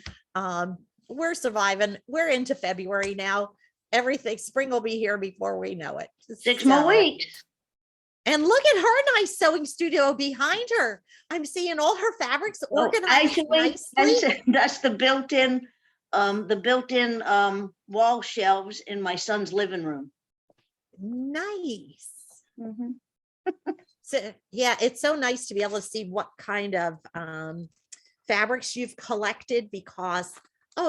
we're surviving. We're into February now. Everything, spring will be here before we know it. 6 more weeks. And look at her nice sewing studio behind her. I'm seeing all her fabrics organized nicely. That's the built-in wall shelves in my son's living room. Nice. Mhm. So yeah, it's so nice to be able to see what kind of fabrics you've collected, because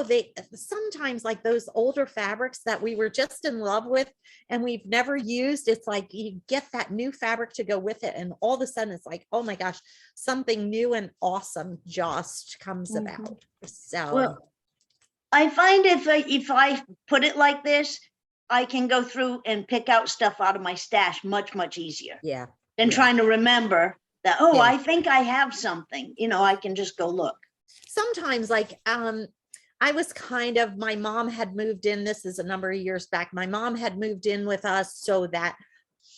they sometimes like those older fabrics that we were just in love with and we've never used, it's like you get that new fabric to go with it, and all of a sudden it's like, oh my gosh, something new and awesome just comes about. So Well, I find if I put it like this, I can go through and pick out stuff out of my stash much easier yeah, than yeah. trying to remember that, oh, Yeah. I think I have something, I can just go look. Sometimes like I was my mom had moved in, this is a number of years back, my mom had moved in with us, so that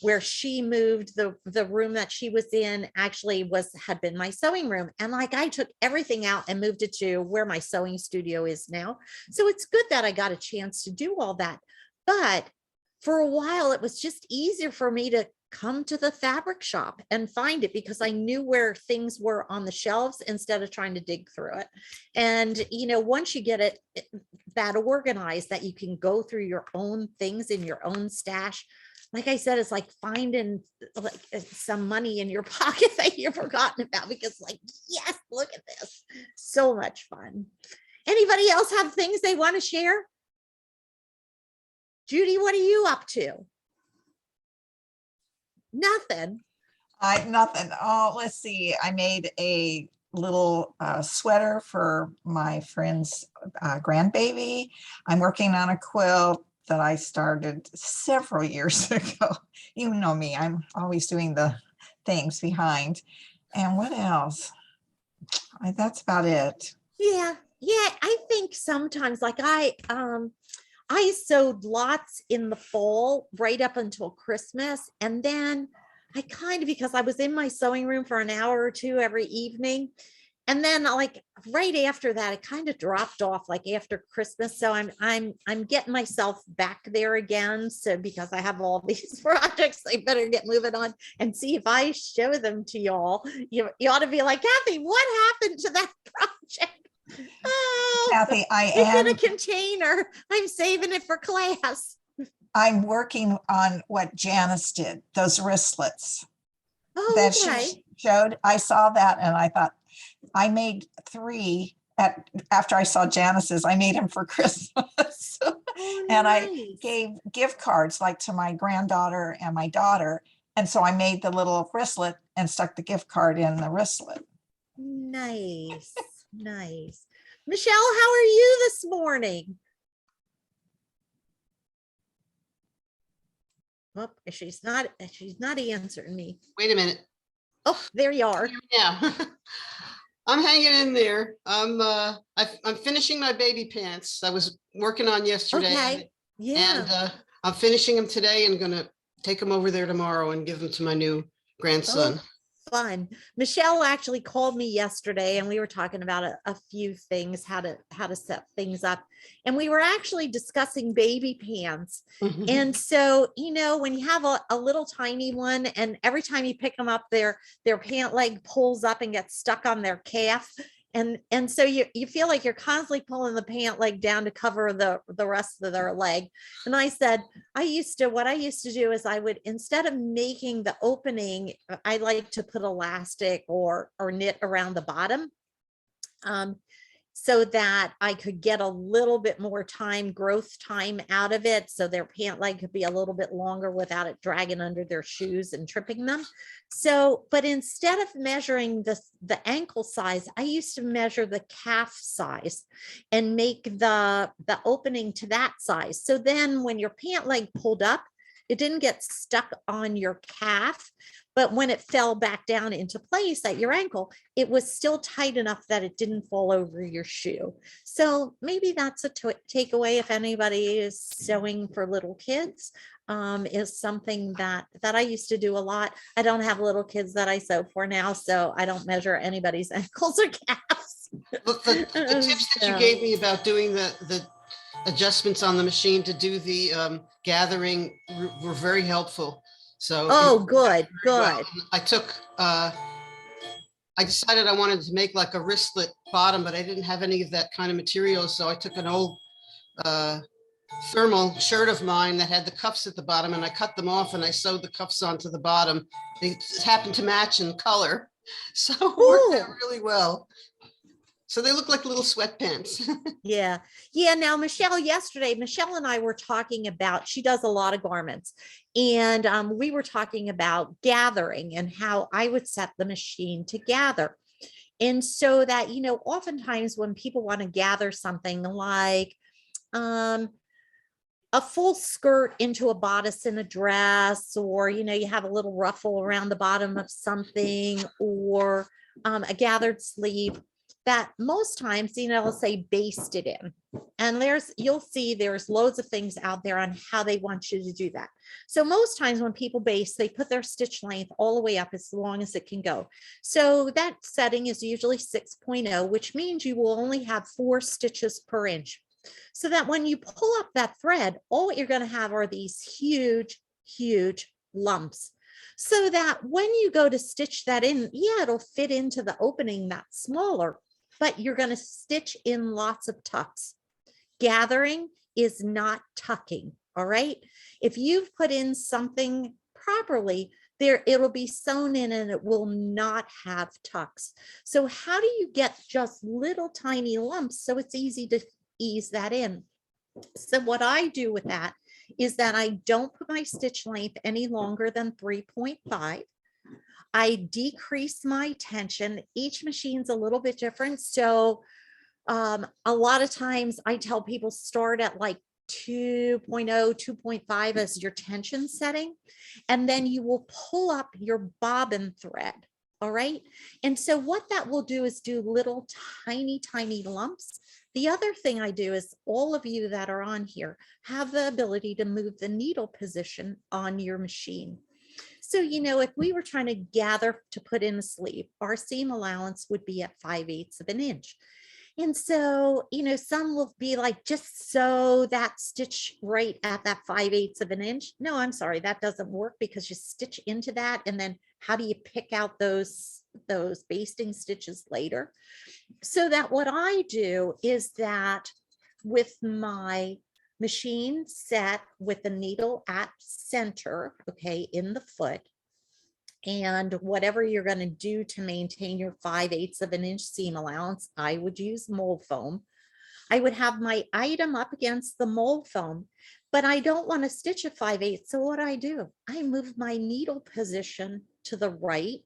where she moved, the room that she was in actually had been my sewing room. And like I took everything out and moved it to where my sewing studio is now. So it's good that I got a chance to do all that. But for a while, it was just easier for me to come to the fabric shop and find it, because I knew where things were on the shelves instead of trying to dig through it. And, once you get it that organized, that you can go through your own things in your own stash, like I said, it's like finding like some money in your pocket that you've forgotten about, because like, yes, look at this. So much fun. Anybody else have things they want to share? Judy, what are you up to? Nothing. Nothing. Oh, let's see. I made a little sweater for my friend's grandbaby. I'm working on a quilt that I started several years ago. You know me, I'm always doing the things behind. And what else? That's about it. Yeah. I think sometimes like I sewed lots in the fall right up until Christmas. And then I because I was in my sewing room for an hour or two every evening. And then like right after that, it kind of dropped off like after Christmas. So I'm getting myself back there again. So because I have all these projects, I better get moving on and see if I show them to y'all. You ought to be like, Kathy, what happened to that project? Oh, Kathy, it's in a container. I'm saving it for class. I'm working on what Janice did, those wristlets Oh, that okay. she showed. I saw that and I thought, I made 3 after I saw Janice's. I made them for Christmas. Oh, And I nice. gave gift cards like to my granddaughter and my daughter. And so I made the little wristlet and stuck the gift card in the wristlet. Nice. Nice. Michelle, how are you this morning? Oh, she's not answering me. Wait a minute. Oh, there you are. Yeah. I'm hanging in there. I'm finishing my baby pants. I was working on yesterday. Okay, yeah. And I'm finishing them today and gonna take them over there tomorrow and give them to my new grandson. Fun. Michelle actually called me yesterday and we were talking about a few things, how to set things up. And we were actually discussing baby pants. And so, when you have a little tiny one and every time you pick them up, their pant leg pulls up and gets stuck on their calf. And so you feel like you're constantly pulling the pant leg down to cover the rest of their leg. And I said, what I used to do is I would, instead of making the opening, I like to put elastic or knit around the bottom. So that I could get a little bit more growth time out of it. So their pant leg could be a little bit longer without it dragging under their shoes and tripping them. So, but instead of measuring the ankle size, I used to measure the calf size and make the opening to that size. So then when your pant leg pulled up, it didn't get stuck on your calf, but when it fell back down into place at your ankle, it was still tight enough that it didn't fall over your shoe. So maybe that's a takeaway if anybody is sewing for little kids, is something that I used to do a lot. I don't have little kids that I sew for now, so I don't measure anybody's ankles or calves. Look, the tips that you gave me about doing the adjustments on the machine to do the gathering were very helpful. So Oh, good. well, I decided I wanted to make like a wristlet bottom, but I didn't have any of that kind of material. So I took an old thermal shirt of mine that had the cuffs at the bottom and I cut them off and I sewed the cuffs onto the bottom. They happened to match in color. So it worked out really well. So they look like little sweatpants. Yeah. Now, Michelle and I were talking about, she does a lot of garments, and we were talking about gathering and how I would set the machine to gather. And so that, oftentimes when people want to gather something like a full skirt into a bodice in a dress, or, you have a little ruffle around the bottom of something, or a gathered sleeve, that most times, they'll say baste it in. And you'll see there's loads of things out there on how they want you to do that. So most times when people baste, they put their stitch length all the way up as long as it can go. So that setting is usually 6.0, which means you will only have 4 stitches per inch. So that when you pull up that thread, all you're going to have are these huge, huge lumps. So that when you go to stitch that in, it'll fit into the opening that's smaller, but you're going to stitch in lots of tucks. Gathering is not tucking. All right. If you've put in something properly, it'll be sewn in and it will not have tucks. So how do you get just little tiny lumps so it's easy to ease that in? So what I do with that is that I don't put my stitch length any longer than 3.5. I decrease my tension. Each machine's a little bit different. So a lot of times I tell people start at like 2.0, 2.5 as your tension setting, and then you will pull up your bobbin thread. All right. And so what that will do is do little tiny, tiny lumps. The other thing I do is all of you that are on here have the ability to move the needle position on your machine. So, if we were trying to gather to put in a sleeve, our seam allowance would be at 5/8 of an inch. And so, some will be like, just sew that stitch right at that 5/8 of an inch. No, I'm sorry, that doesn't work because you stitch into that. And then how do you pick out those basting stitches later? So that what I do is that with my machine set with the needle at center, okay, in the foot, and whatever you're going to do to maintain your 5/8 of an inch seam allowance, I would use mold foam. I would have my item up against the mold foam, but I don't want to stitch a 5/8. So what do? I move my needle position to the right.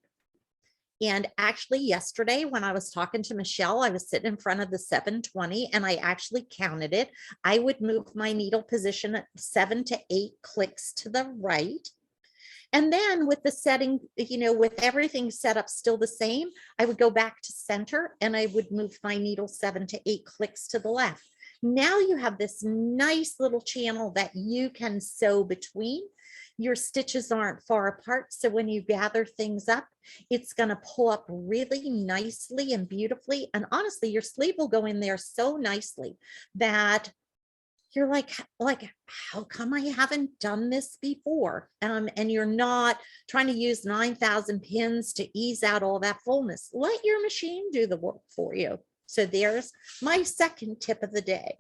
And actually yesterday when I was talking to Michelle, I was sitting in front of the 720 and I actually counted it. I would move my needle position at 7 to 8 clicks to the right. And then with the setting, with everything set up still the same, I would go back to center and I would move my needle 7 to 8 clicks to the left. Now you have this nice little channel that you can sew between. Your stitches aren't far apart. So when you gather things up, it's going to pull up really nicely and beautifully. And honestly, your sleeve will go in there so nicely that you're like, how come I haven't done this before? And you're not trying to use 9,000 pins to ease out all that fullness. Let your machine do the work for you. So there's my second tip of the day.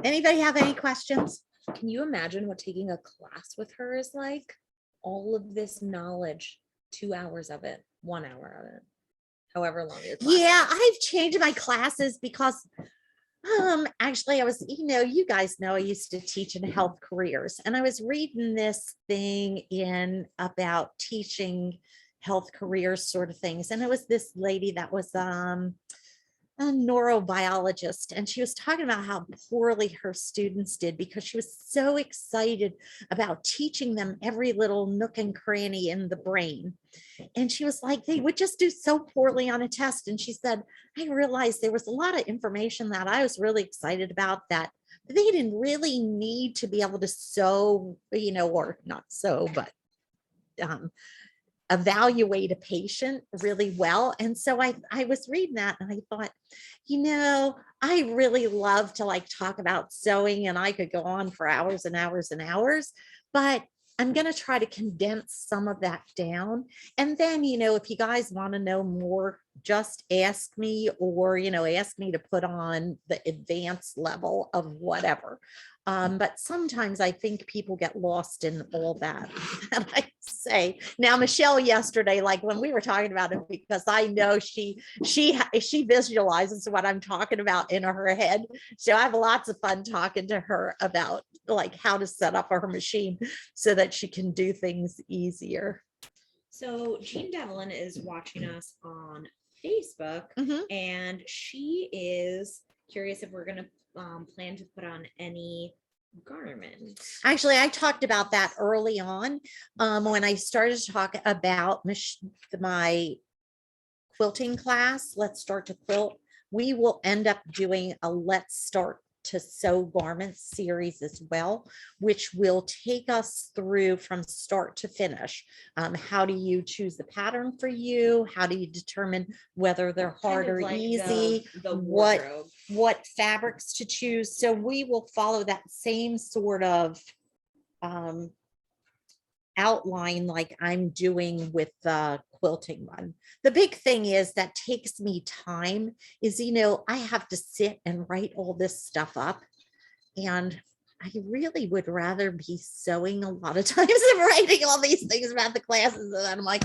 Anybody have any questions? Can you imagine what taking a class with her is like? All of this knowledge, 2 hours of it, 1 hour of it, however long your class Yeah, is. I've changed my classes because actually I was, you guys know I used to teach in health careers, and I was reading this thing in about teaching health careers sort of things. And it was this lady that was a neurobiologist, and she was talking about how poorly her students did because she was so excited about teaching them every little nook and cranny in the brain. And she was like, they would just do so poorly on a test. And she said, I realized there was a lot of information that I was really excited about that they didn't really need to be able to sew, or not sew, but evaluate a patient really well. And so I was reading that and I thought, I really love to talk about sewing, and I could go on for hours and hours and hours, but I'm going to try to condense some of that down. And then, if you guys want to know more, just ask me, or, ask me to put on the advanced level of whatever. But sometimes I think people get lost in all that. And I say, now, Michelle, yesterday, when we were talking about it, because I know she visualizes what I'm talking about in her head. So I have lots of fun talking to her about how to set up her machine so that she can do things easier. So Jean Devlin is watching us on Facebook, and she is curious if we're going to plan to put on any garments. Actually, I talked about that early on when I started to talk about my quilting class, Let's Start to Quilt. We will end up doing a Let's Start to Sew Garments series as well, which will take us through from start to finish. How do you choose the pattern for you? How do you determine whether they're hard or easy? What fabrics to choose? So we will follow that same sort of outline like I'm doing with the quilting one. The big thing is that takes me time is, I have to sit and write all this stuff up, and I really would rather be sewing a lot of times than writing all these things about the classes. And I'm like,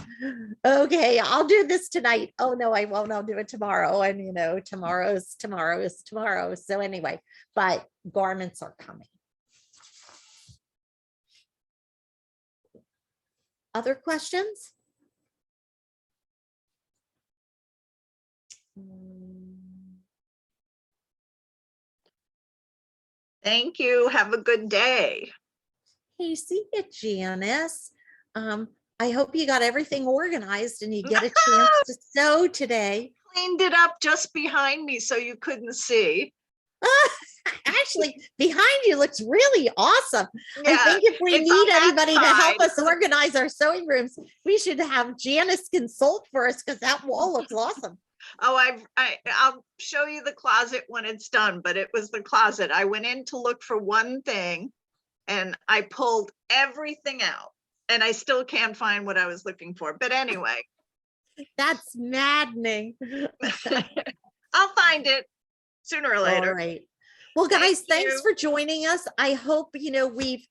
okay, I'll do this tonight. Oh no, I won't. I'll do it tomorrow. And tomorrow is tomorrow. So anyway, but garments are coming. Other questions? Thank you. Have a good day. Hey, see you, Janice. I hope you got everything organized and you get a chance to sew today. Cleaned it up just behind me so you couldn't see. Actually, behind you looks really awesome. Yeah, I think if we it's on need that anybody to help side. us organize our sewing rooms, we should have Janice consult for us, because that wall looks awesome. Oh, I'll show you the closet when it's done, but it was the closet. I went in to look for one thing and I pulled everything out and I still can't find what I was looking for. But anyway, That's maddening. I'll find it sooner or later. All right. Well, guys, thanks you. for joining us. I hope, we've,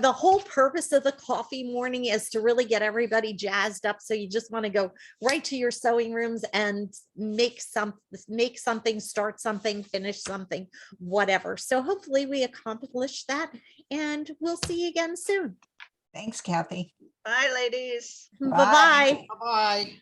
the whole purpose of the coffee morning is to really get everybody jazzed up. So you just want to go right to your sewing rooms and make something, start something, finish something, whatever. So hopefully we accomplish that, and we'll see you again soon. Thanks, Kathy. Bye, ladies. Bye-bye. Bye-bye.